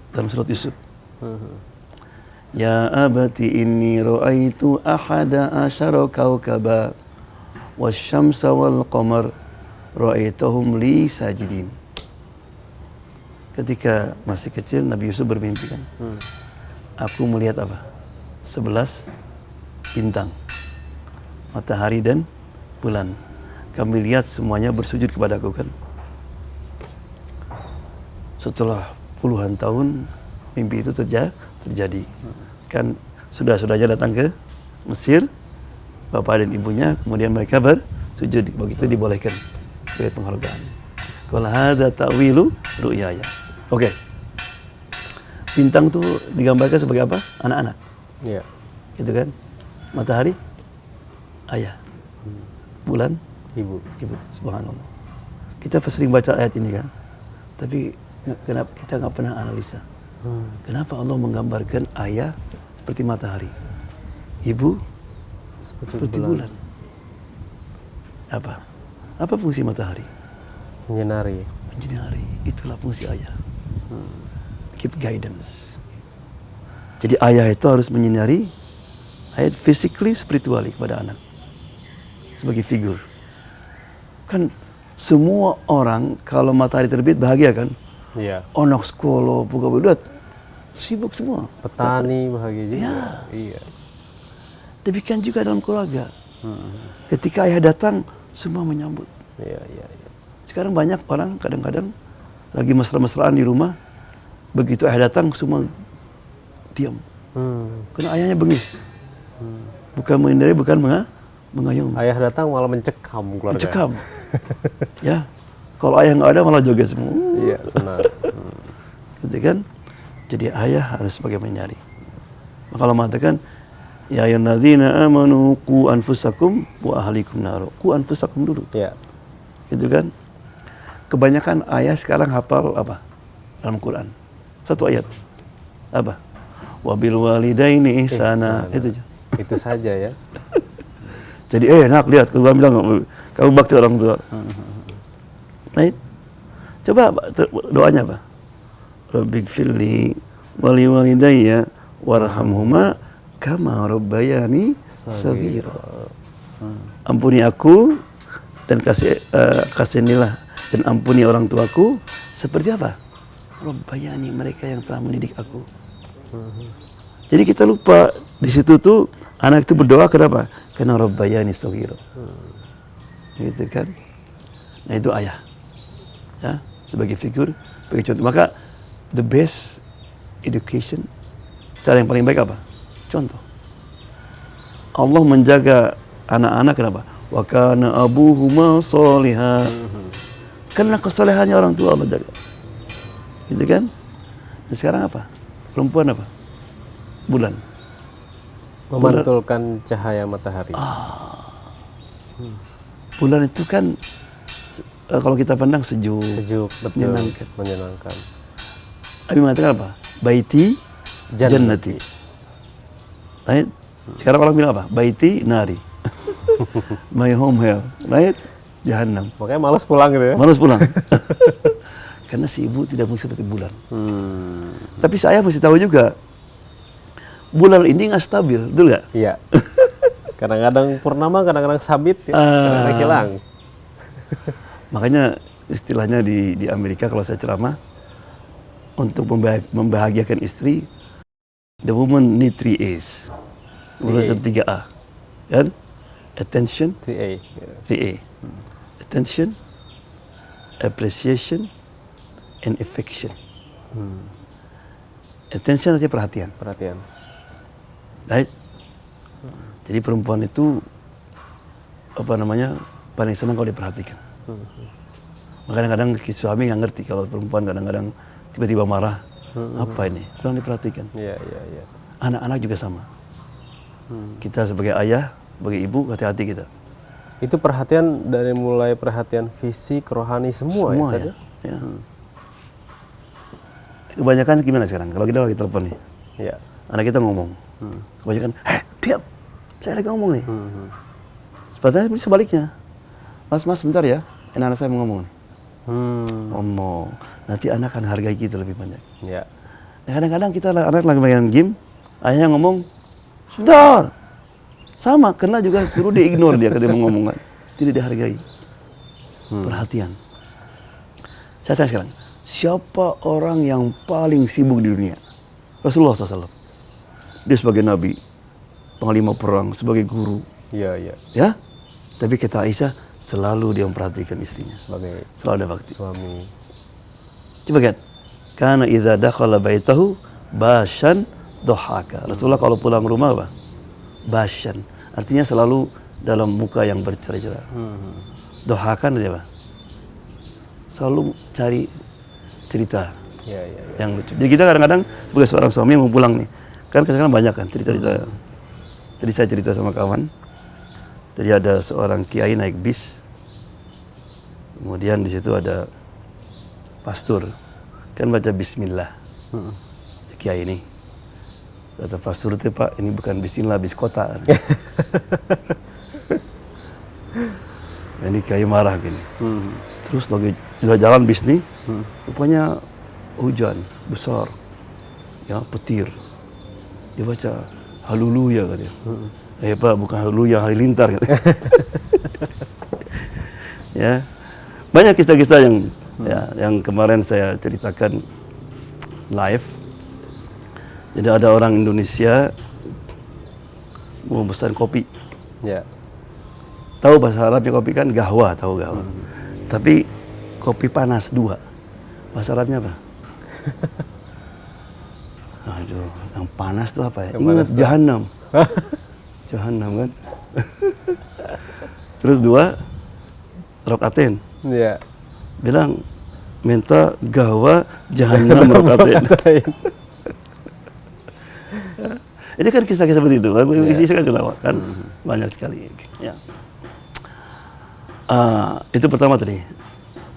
Dalam surat Yusuf. Ya abati inni ra'aitu ahada asyara kawkaba wasyamsa wal qamar ra'aituhum li sajidin. Ketika masih kecil Nabi Yusuf bermimpi kan. Aku melihat apa? 11 bintang. Matahari dan bulan. Kami lihat semuanya bersujud kepada aku kan. Setelah puluhan tahun mimpi itu terjadi. Kan sudah-sudahnya datang ke Mesir, bapak dan ibunya, kemudian mereka bersujud, begitu dibolehkan sebagai penghargaan. Qala hadza ta'wilu ru'yaya. Oke. Bintang itu digambarkan sebagai apa? Anak-anak. Iya. Gitu kan? Matahari ayah. Bulan Ibu. Subhanallah. Kita sering baca ayat ini kan. Tapi kenapa kita nggak pernah analisa? Kenapa Allah menggambarkan ayah seperti matahari, ibu seperti bulan? Apa fungsi matahari? Menyinari. Itulah fungsi ayah. Keep guidance. Jadi ayah itu harus menyinari ayat physically, spiritually kepada anak sebagai figur. Kan semua orang kalau matahari terbit bahagia kan? Iya. Anak sekolah, pegawai sibuk semua. Petani bahagia juga. Ya. Iya. Demikian juga dalam keluarga. Ketika ayah datang, semua menyambut. Iya. Sekarang banyak orang kadang-kadang lagi mesra-mesraan di rumah, begitu ayah datang semua diam. Karena ayahnya bengis. Bukan menghindari, bukan mengayomi. Ayah datang malah mencekam keluarga. Mencekam. Ya. Kalau ayah nggak ada malah joget semua. Iya, senang. Gitu kan? Jadi ayah harus sebagai menyari. Maka Allah mengatakan, ya ayyuhalladzina amanu qu anfusakum wa ahlikum nar. Qu anfusakum dulu. Iya. Gitu kan? Kebanyakan ayah sekarang hafal apa? Dalam Quran. Satu ayat. Apa? Wabil walidaini ihsana. Itu aja. Itu saja ya. Jadi enak lihat Quran bilang kamu bakti orang tua. Right? Coba doanya apa? Rabbighfirli wali walidayya warhamhuma kama rabbayani shaghira. Ampuni aku dan kasihanilah dan ampuni orang tuaku seperti apa? Rabbayani, mereka yang telah mendidik aku. Jadi kita lupa di situ tuh anak itu berdoa kenapa? Karena rabbayani shaghira. Gitu kan? Nah itu ayah. Ya, sebagai figur, sebagai contoh. Maka the best education, cara yang paling baik apa? Contoh. Allah menjaga anak-anak kenapa? Wa kana abuhuma sholiha. Karena kesolehannya orang tua Allah jaga. Gitu kan? Dan sekarang apa? Perempuan apa? Bulan. Memantulkan cahaya matahari. Bulan itu kan kalau kita pandang sejuk, Betul. menyenangkan. Menyenangkan. Nabi mengatakan apa? Baiti jannati. Right? Sekarang orang bilang apa? Baiti nari. My home hell. Right? Jahannam. Makanya malas pulang gitu ya. Malas pulang. Karena si ibu tidak mungkin seperti bulan. Tapi saya mesti tahu juga, bulan ini nggak stabil, betul nggak? Iya. Kadang-kadang purnama, kadang-kadang sabit, ya. Kadang-kadang hilang. Makanya istilahnya di Amerika kalau saya ceramah, untuk membahagiakan istri, the woman need 3 A's. Kemudian 3A. Kan? Attention, 3A. 3A. Attention, appreciation, and affection. Attention artinya perhatian. Perhatian. Right? Jadi perempuan itu paling senang kalau diperhatikan. Kadang-kadang suami nggak ngerti kalau perempuan kadang-kadang tiba-tiba marah. Apa ini? Kurang diperhatikan. Iya. Anak-anak juga sama. Kita sebagai ayah, sebagai ibu, hati-hati kita. Itu perhatian dari mulai perhatian fisik, rohani semua ya, Ustaz? Ya. Kebanyakan gimana sekarang? Kalau kita lagi telepon nih, Iya. anak kita ngomong. Kebanyakan, diam, saya lagi ngomong nih. Sebetulnya ini sebaliknya. Mas, sebentar ya, anak saya mau ngomong. Ngomong. Nanti anak akan hargai kita lebih banyak. Iya. Nah, kadang-kadang kita anak lagi main game, ayahnya ngomong, sebentar. Sama, karena juga guru di-ignore dia ketika mau ngomong. Tidak dihargai. Perhatian. Saya tanya sekarang, siapa orang yang paling sibuk di dunia? Rasulullah SAW. Dia sebagai nabi, panglima perang, sebagai guru. Iya. Ya? Tapi kata Aisyah, selalu dia memperhatikan istrinya. Sebagai Selalu ada bakti. suami. Coba lihat. Karena idza dakhala baitahu bashan dohaka. Rasulullah kalau pulang rumah apa? Bashan. Artinya selalu dalam muka yang bercerah-cerah. Dohakan artinya apa? Selalu cari cerita Iya. yang lucu. Jadi kita kadang-kadang sebagai seorang suami mau pulang nih. Kan kadang-kadang banyak kan cerita-cerita. Tadi saya cerita sama kawan. Jadi ada seorang kiai naik bis. Kemudian di situ ada pastor. Kan baca bismillah. Si kiai ini. Kata pastor itu, Pak, ini bukan bismillah, bis kota. Ini kiai marah gini. Terus lagi udah jalan bis nih. Rupanya hujan besar. Ya, petir. Dia baca haleluya katanya. Pak, bukan haleluya, halilintar katanya. Ya. Banyak kisah-kisah yang kemarin saya ceritakan live. Jadi ada orang Indonesia mau pesan kopi. Ya. Tahu bahasa Arabnya kopi kan gahwa, tahu gahwa. Tapi kopi panas 2. Bahasa Arabnya apa? Aduh, yang panas itu apa ya? Ingat Jahannam. Jahannam kan? Terus 2 rokaatain. Iya. Bilang minta gahwa Jahannam rokaatain. Ini kan kisah-kisah seperti itu. Kisah kan ketawa kan banyak sekali. Ya. Itu pertama tadi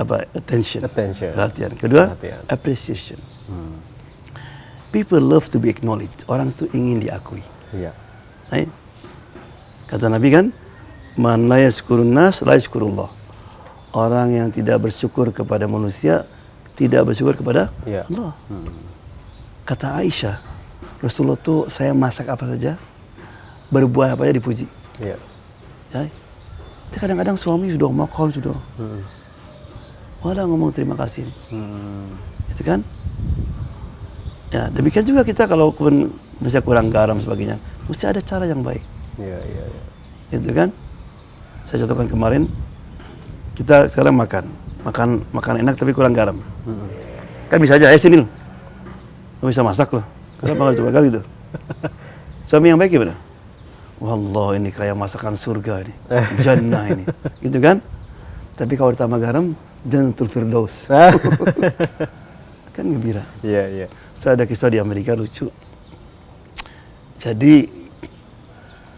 apa? Attention. Perhatian. Kedua, perhatian. Appreciation. People love to be acknowledged. Orang tuh ingin diakui. Iya. Right? Kata Nabi kan, man la yashkurun nas la yashkurullah. Orang yang tidak bersyukur kepada manusia tidak bersyukur kepada Allah. Kata Aisyah, Rasulullah tuh saya masak apa saja, berbuah apa aja dipuji. Iya. Ya. Kadang-kadang suami sudah makan sudah, malah ngomong terima kasih. Itu kan? Ya, demikian juga kita kalau pun bisa kurang garam sebagainya, mesti ada cara yang baik. Iya. Itu kan? Saya contohkan kemarin, kita sekarang makan enak tapi kurang garam. Kan bisa aja, sini loh, bisa masak loh. Kenapa nggak coba kali itu? Suami yang baik gimana? Wallah ini kayak masakan surga ini, jannah ini, gitu kan? Tapi kalau ditambah garam, Jannatul Firdaus. Kan gembira. Iya. Saya ada kisah di Amerika lucu. Jadi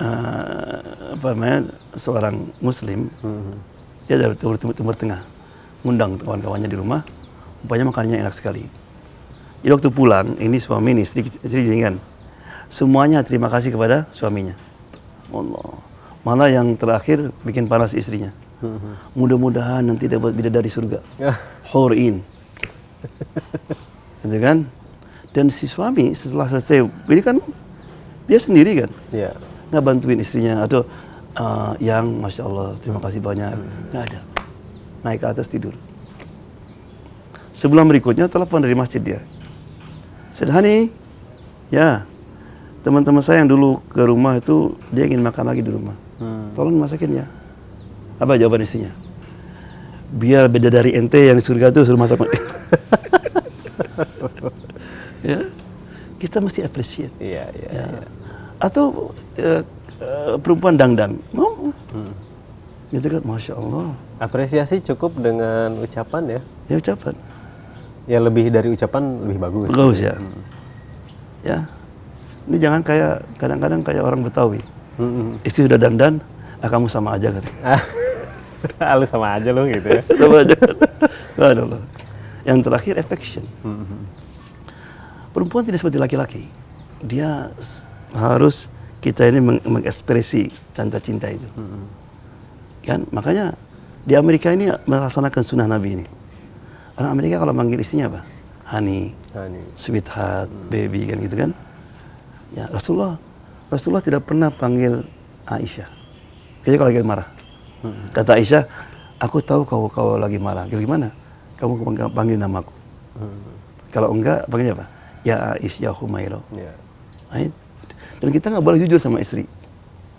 apa namanya, seorang Muslim dia dari Timur Tengah ngundang kawan-kawannya di rumah, rupanya makanannya enak sekali. Jadi waktu pulang, ini suami ini istri kan, semuanya terima kasih kepada suaminya. Allah, malah yang terakhir bikin panas istrinya. Mudah-mudahan nanti dapat bidadari surga, hur'in, gitu kan? Dan si suami setelah selesai, ini kan dia sendiri kan, nggak bantuin istrinya atau yang masya Allah terima kasih banyak, nggak ada, naik ke atas tidur. Sebulan berikutnya telepon dari masjid dia, Sedhani, ya teman-teman saya yang dulu ke rumah itu dia ingin makan lagi di rumah, tolong masakin ya. Apa jawaban istrinya? Biar beda dari ente yang di surga itu suruh masak. Ya, kita mesti appreciate. Iya. Atau perempuan dangdang, mau, gitu kan, masya Allah. Apresiasi cukup dengan ucapan ya? Ya ucapan. Ya lebih dari ucapan lebih bagus. Bagus ya. Ya, ini jangan kayak kadang-kadang kayak orang Betawi. Istri udah dandan, kamu sama aja kan. Lu sama aja lo gitu ya. Sama aja kan. Aduh. Yang terakhir affection. Perempuan tidak seperti laki-laki. Dia harus kita ini mengekspresi tanda cinta itu. Kan? Makanya di Amerika ini melaksanakan sunnah Nabi ini. Orang Amerika kalau manggil istrinya apa? Honey, sweetheart, baby kan gitu kan. Ya, Rasulullah tidak pernah panggil Aisyah. Kayaknya kalau lagi marah. Kata Aisyah, aku tahu kau lagi marah. Gimana? Kamu panggil namaku. Kalau enggak, panggil apa? Ya Aisyah Humairo. Right? Dan kita nggak boleh jujur sama istri.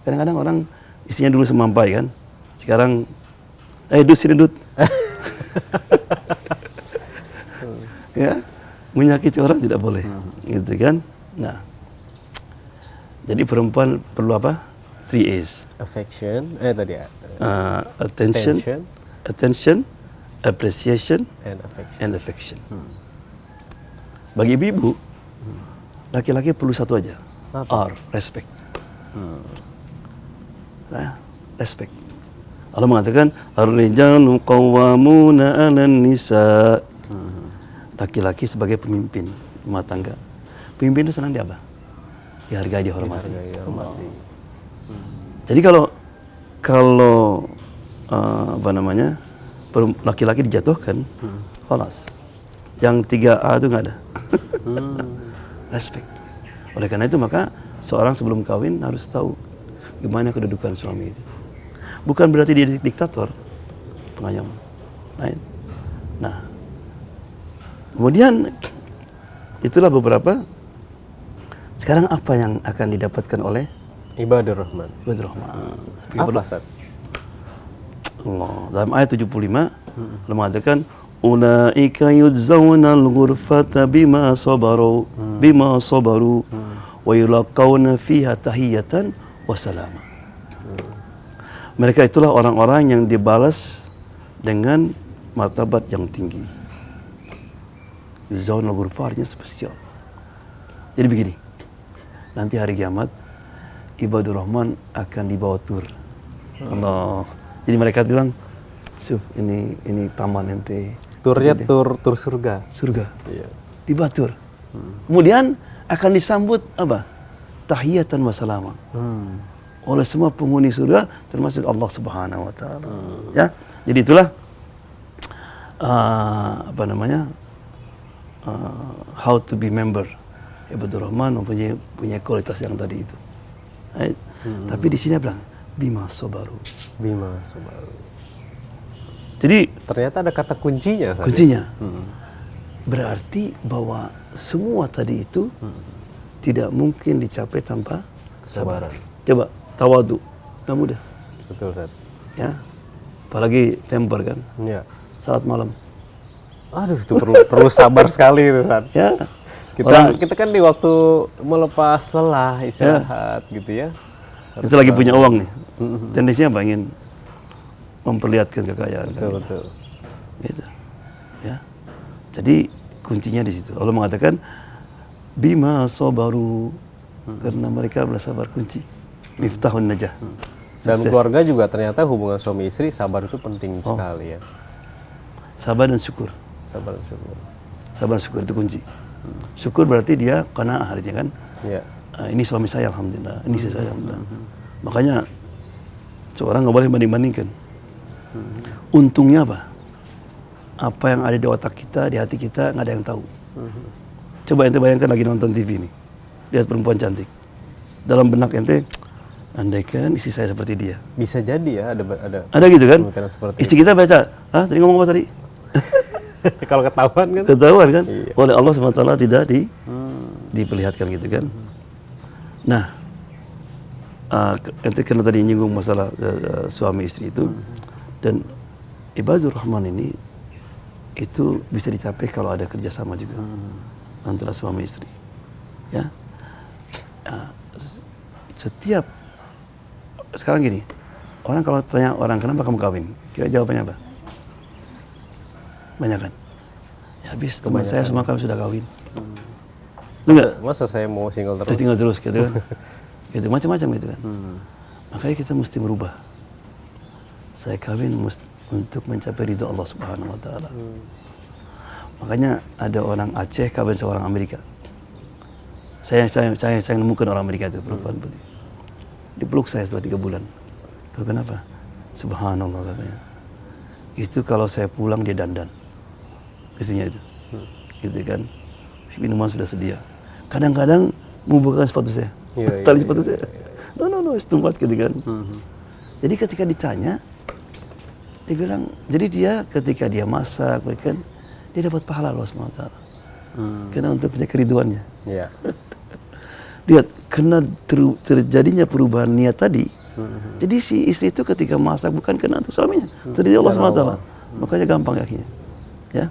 Kadang-kadang orang istrinya dulu semampai kan. Sekarang, Dut sini Dut. Ya, menyakiti orang tidak boleh. Gitu kan. Nah, jadi perempuan perlu apa? 3 A's. Affection, attention, appreciation, and affection. Bagi ibu, laki-laki perlu satu aja. R, respect. Nah, respect. Allah mengatakan, ar-rijalu qawwamuna 'alan nisa. Laki-laki sebagai pemimpin rumah tangga. Pemimpin itu senang di apa? Dihargai, dihormati. Jadi kalau apa namanya, laki-laki dijatuhkan, khalas. Yang 3A itu nggak ada. Respect. Oleh karena itu maka seorang sebelum kawin harus tahu gimana kedudukan suami itu. Bukan berarti dia diktator, penganyam. Nah, kemudian itulah beberapa. Sekarang apa yang akan didapatkan oleh Ibadur Rahman? Apa Ustaz? Allah, dalam ayat 75 Allah mengatakan ulaika yujzauna al-ghurfata bima sabaru wa yulaqawna fiha tahiyatan wa salama. Mereka itulah orang-orang yang dibalas dengan martabat yang tinggi. Yujzauna al-ghurfa artinya spesial. Jadi begini, nanti hari kiamat Ibadur Rahman akan dibawa tur. Allah. Jadi mereka bilang, ini taman ente. Turnya tur surga. Surga. Iya. Dibatur. Kemudian akan disambut apa? Tahiyatan wa salama. Oleh semua penghuni surga termasuk Allah Subhanahu wa taala. Ya. Jadi itulah apa namanya? How to be member. Ibadur Rahman punya kualitas yang tadi itu. Right? Tapi di sini bilang bima sobaru. Jadi ternyata ada kata kuncinya. Kuncinya berarti bahwa semua tadi itu tidak mungkin dicapai tanpa kesabaran. Coba tawadu, nggak mudah. Betul, Ustaz. Ya, apalagi temper kan. Ya. Saat malam. Aduh, itu perlu sabar sekali itu, Ustaz. Ya. Kita kan di waktu melepas lelah, istirahat gitu ya. Kita lagi punya uang nih. Tendensinya ingin memperlihatkan kekayaan. Betul. Gitu. Ya. Jadi kuncinya di situ. Allah mengatakan bima sabaru karena mereka adalah sabar kunci miftahun najah. Dan keluarga juga ternyata hubungan suami istri sabar itu penting sekali ya. Sabar dan syukur. Sabar dan syukur. Sabar dan syukur itu kunci. Syukur berarti dia qanaah artinya kan. Ya. Ini suami saya alhamdulillah, ini istri saya alhamdulillah. Makanya seorang nggak boleh banding-bandingkan. Untungnya apa? Apa yang ada di otak kita, di hati kita nggak ada yang tahu. Coba ente bayangkan lagi nonton TV ini, lihat perempuan cantik. Dalam benak ente, andaikan istri saya seperti dia. Bisa jadi ya Ada gitu kan? Seperti istri kita baca, tadi ngomong apa tadi? kalau ketahuan kan? Ketahuan kan? Iya. Oleh Allah SWT tidak diperlihatkan gitu kan? Nah, ente karena tadi nyinggung masalah suami istri itu, dan ibadur rahman ini itu bisa dicapai kalau ada kerjasama juga antara suami istri. Ya, setiap sekarang gini, orang kalau tanya orang kenapa kamu kawin, kira jawabannya apa? Banyak kan? Ya habis teman saya semua kami sudah kawin. Enggak? Masa saya mau single terus? Tinggal terus gitu kan? Gitu macam-macam gitu kan? Makanya kita mesti merubah. Saya kawin untuk mencapai ridho Allah Subhanahu Wa Taala. Makanya ada orang Aceh kawin sama orang Amerika. Saya nemukan orang Amerika itu perempuan dipeluk saya setelah 3 bulan. Kalau kenapa? Subhanallah katanya. Itu kalau saya pulang dia dandan. Istrinya itu. Gitu kan. Minuman sudah sedia. Kadang-kadang membukakan sepatu saya. Tali sepatu saya. No, setempat gitu kan. Jadi ketika ditanya, dia bilang, jadi dia ketika dia masak, kan, dia dapat pahala Allah SWT. Karena untuk punya keriduannya. Iya. Lihat, karena terjadinya perubahan niat tadi, jadi si istri itu ketika masak bukan karena untuk suaminya, tadi Allah SWT. Makanya gampang akhirnya. Ya.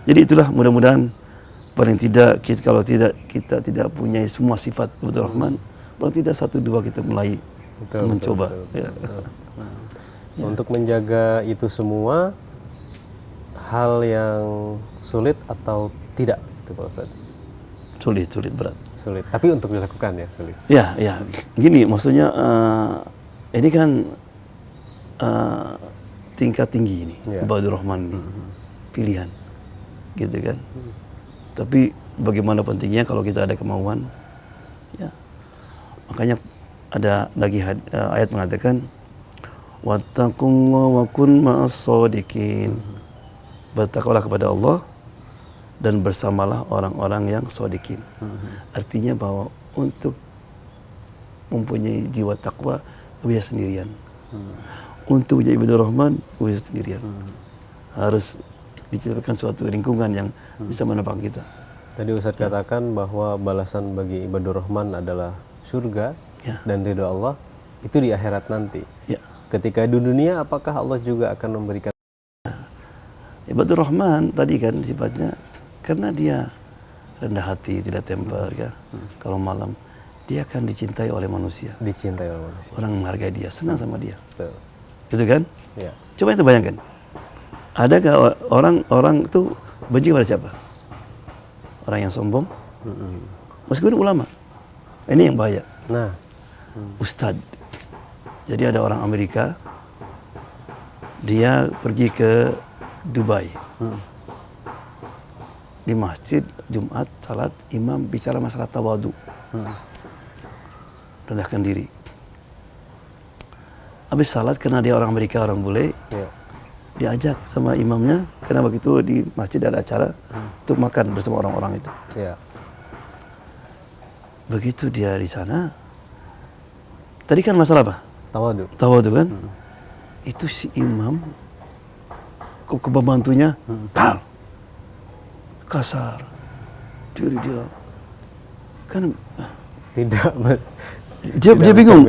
Jadi itulah mudah-mudahan paling tidak kalau kita tidak punya semua sifat ibadur rahman, paling tidak 1-2 kita mulai mencoba. Betul. Untuk menjaga itu semua hal yang sulit atau tidak itu Pak Ustadz? Sulit berat. Sulit, tapi untuk dilakukan ya sulit. Ya, gini maksudnya ini kan tingkat tinggi ini, ibadur rahman ini, pilihan, gitu kan. Tapi bagaimana pentingnya kalau kita ada kemauan, ya. Makanya ada lagi ayat mengatakan, wattaqullaha wa kun ma'as-shadiqin. Bertakwalah kepada Allah dan bersamalah orang-orang yang shadiqin. Artinya bahwa untuk mempunyai jiwa takwa bisa sendirian. Untuk menjadi ibadur rahman bisa sendirian. Harus diciptakan suatu lingkungan yang bisa menopang kita. Tadi Ustadz katakan bahwa balasan bagi ibadur rahman adalah surga dan ridho Allah itu di akhirat nanti. Ya. Ketika di dunia apakah Allah juga akan memberikan? Ibadur rahman tadi kan sifatnya karena dia rendah hati, tidak temper ya. Kalau malam dia akan dicintai oleh manusia. Dicintai oleh manusia. Orang menghargai dia, senang sama dia. Betul. Gitu kan? Ya. Coba kita bayangkan. Adakah orang itu benci pada siapa? Orang yang sombong? Meskipun ulama. Ini yang bahaya. Nah, Ustadz. Jadi ada orang Amerika, dia pergi ke Dubai. Di masjid, Jumat, salat, imam bicara masalah tawadu. Rendahkan diri. Habis salat, karena dia orang Amerika, orang bule, diajak sama imamnya, karena begitu di masjid ada acara untuk makan bersama orang-orang itu. Begitu dia di sana, tadi kan masalah apa? Tawadu kan? Itu si imam, ke pembantunya, kasar. Dia kan tidak. Dia bingung.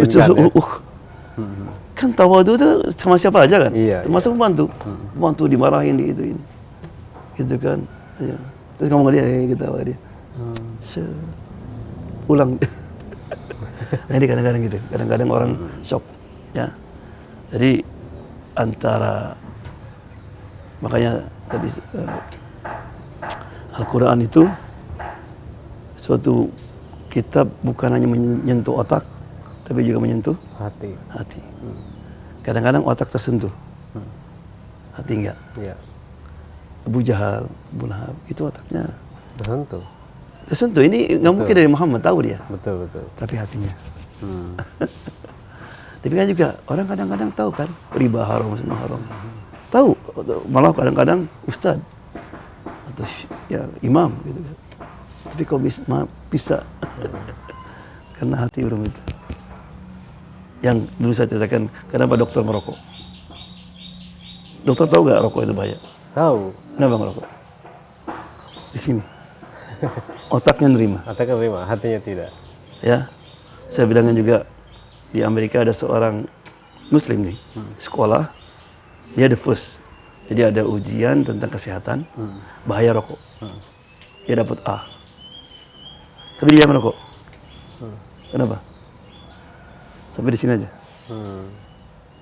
Kan tawadu itu sama siapa aja kan? Termasuk pembantu. Pembantu dimarahin di itu ini. Gitu kan? Ya. Terus ngomong ke dia, ketawa dia. Pulang. Nah ini kadang-kadang gitu. Kadang-kadang orang shock. Ya. Jadi antara makanya tadi Al-Quran itu suatu kita bukan hanya menyentuh otak, tapi juga menyentuh Hati. hati. Kadang-kadang otak tersentuh, hati enggak. Ya. Abu Jahal, Abu Lahab, itu otaknya Tersentuh. tersentuh. Ini nggak mungkin dari Muhammad, tahu dia. Betul, betul. Tapi hatinya. Hmm. Tapi kan juga orang kadang-kadang tahu kan riba haram, semua haram. Tahu, malah kadang-kadang ustad atau ya imam gitu kan. Tapi kok bisa karena hati belum itu. Yang dulu saya ceritakan, kenapa dokter merokok? Dokter tahu nggak rokok itu bahaya? Tahu. Kenapa ngerokok? Di sini. Otaknya nerima. Otaknya terima, hatinya tidak. Ya, saya bilangin juga di Amerika ada seorang Muslim nih, sekolah, dia the first. Jadi ada ujian tentang kesehatan, bahaya rokok. Dia dapat A. Tapi dia merokok. Kenapa? Sampai di sini aja.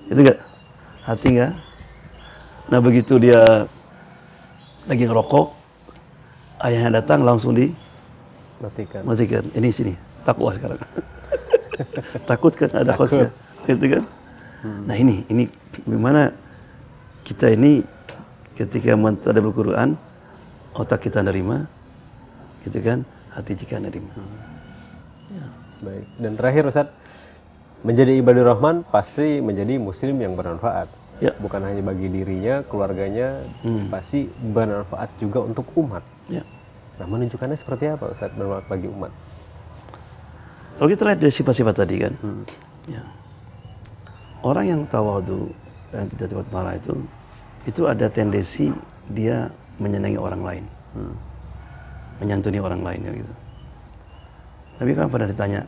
Itu enggak? Hati enggak? Nah begitu dia lagi ngerokok, ayahnya datang langsung matikan. Ini sini, takwa sekarang. Takut kan ada hostnya, gitu kan? Nah ini bagaimana kita ini ketika mentadabbur Quran, otak kita nerima, gitu kan? Hati jika nerima. Ya. Baik. Dan terakhir Ustaz, menjadi ibadur rahman pasti menjadi muslim yang bermanfaat. Ya. Bukan hanya bagi dirinya, keluarganya, pasti bermanfaat juga untuk umat. Ya. Nah, menunjukkannya seperti apa Ustaz bermanfaat bagi umat? Kalau kita lihat dari sifat-sifat tadi kan, ya. Orang yang tawadu dan tidak cepat marah itu ada tendensi dia menyenangi orang lain, menyantuni orang lain ya gitu. Tapi kan pernah ditanya,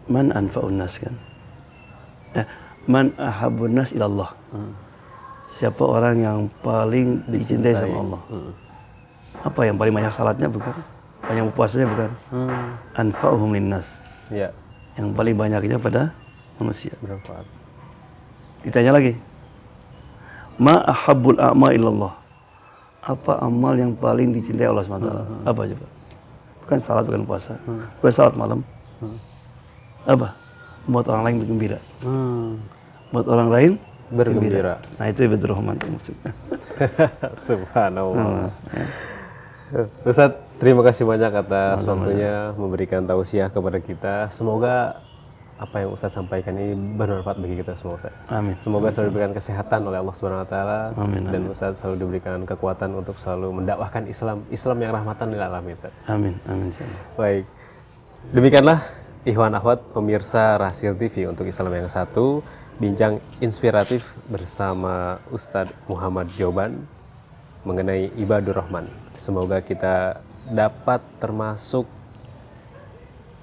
man anfa'un nas kan? Man ahabbun nas ilallah. Siapa orang yang paling dicintai sama Allah? Apa yang paling banyak salatnya bukan? Banyak puasanya bukan? Anfa'uhum linnas. Ya. Yang paling banyaknya pada manusia. Bermanfaat. Ditanya lagi, ma ahabbul a'ma ilallah. Apa amal yang paling dicintai Allah SWT? Apa coba? Bukan salat, bukan puasa, bukan salat malam. Apa? Buat orang lain bergembira. Buat orang lain bergembira. Nah itu ibadur rahman maksudnya. Subhanallah. Ustaz, terima kasih banyak atas waktunya memberikan tausiah kepada kita. Semoga apa yang Ustaz sampaikan ini bermanfaat bagi kita semua, Ustaz. Amin. Semoga selalu diberikan kesehatan oleh Allah Subhanahu wa taala dan Amin. Ustaz selalu diberikan kekuatan untuk selalu mendakwahkan Islam yang rahmatan lil alamin, Ustaz. Amin. Baik. Demikianlah Ikhwan Akhwat pemirsa Rahasia TV untuk Islam yang satu, bincang inspiratif bersama Ustadz Muhammad Joban mengenai ibadur rahman. Semoga kita dapat termasuk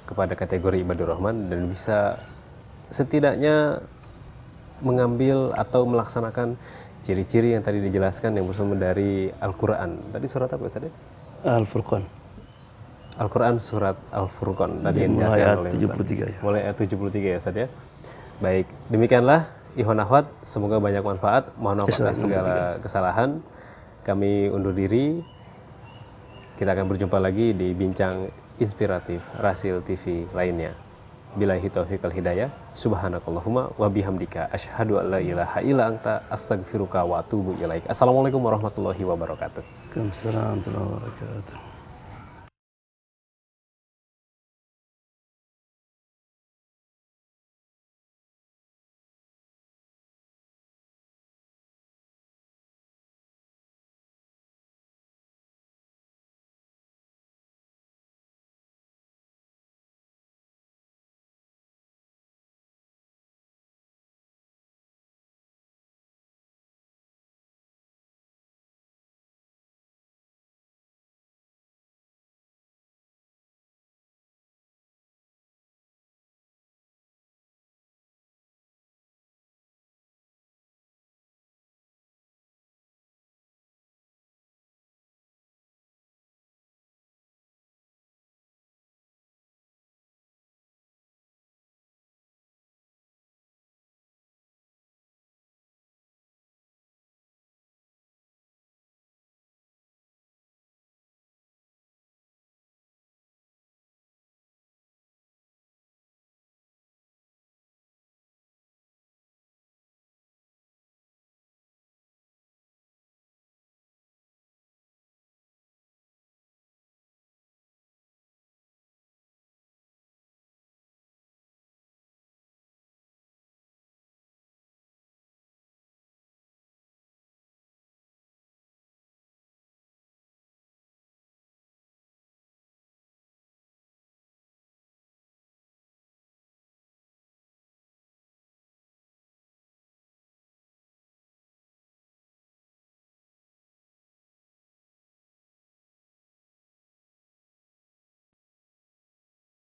kepada kategori ibadur rahman dan bisa setidaknya mengambil atau melaksanakan ciri-ciri yang tadi dijelaskan yang bersumber dari Al-Quran. Tadi surat apa Ustaz? Al-Furqan. Al-Quran surat Al-Furqan. Tadi yang mulai dijelaskan ayat oleh 73 ya. Mulai ayat 73 ya Ustaz ya. Baik, demikianlah Ikhwan Akhwat, semoga banyak manfaat. Mohon maaf atas segala kesalahan. Kami undur diri. Kita akan berjumpa lagi di bincang inspiratif Rasil TV lainnya. Billahi taufiq wal hidayah. Subhanakallahumma wa bihamdika asyhadu an la ilaha illa anta astaghfiruka wa atubu ilaik. Assalamualaikum warahmatullahi wabarakatuh. Waalaikumsalam warahmatullahi wabarakatuh.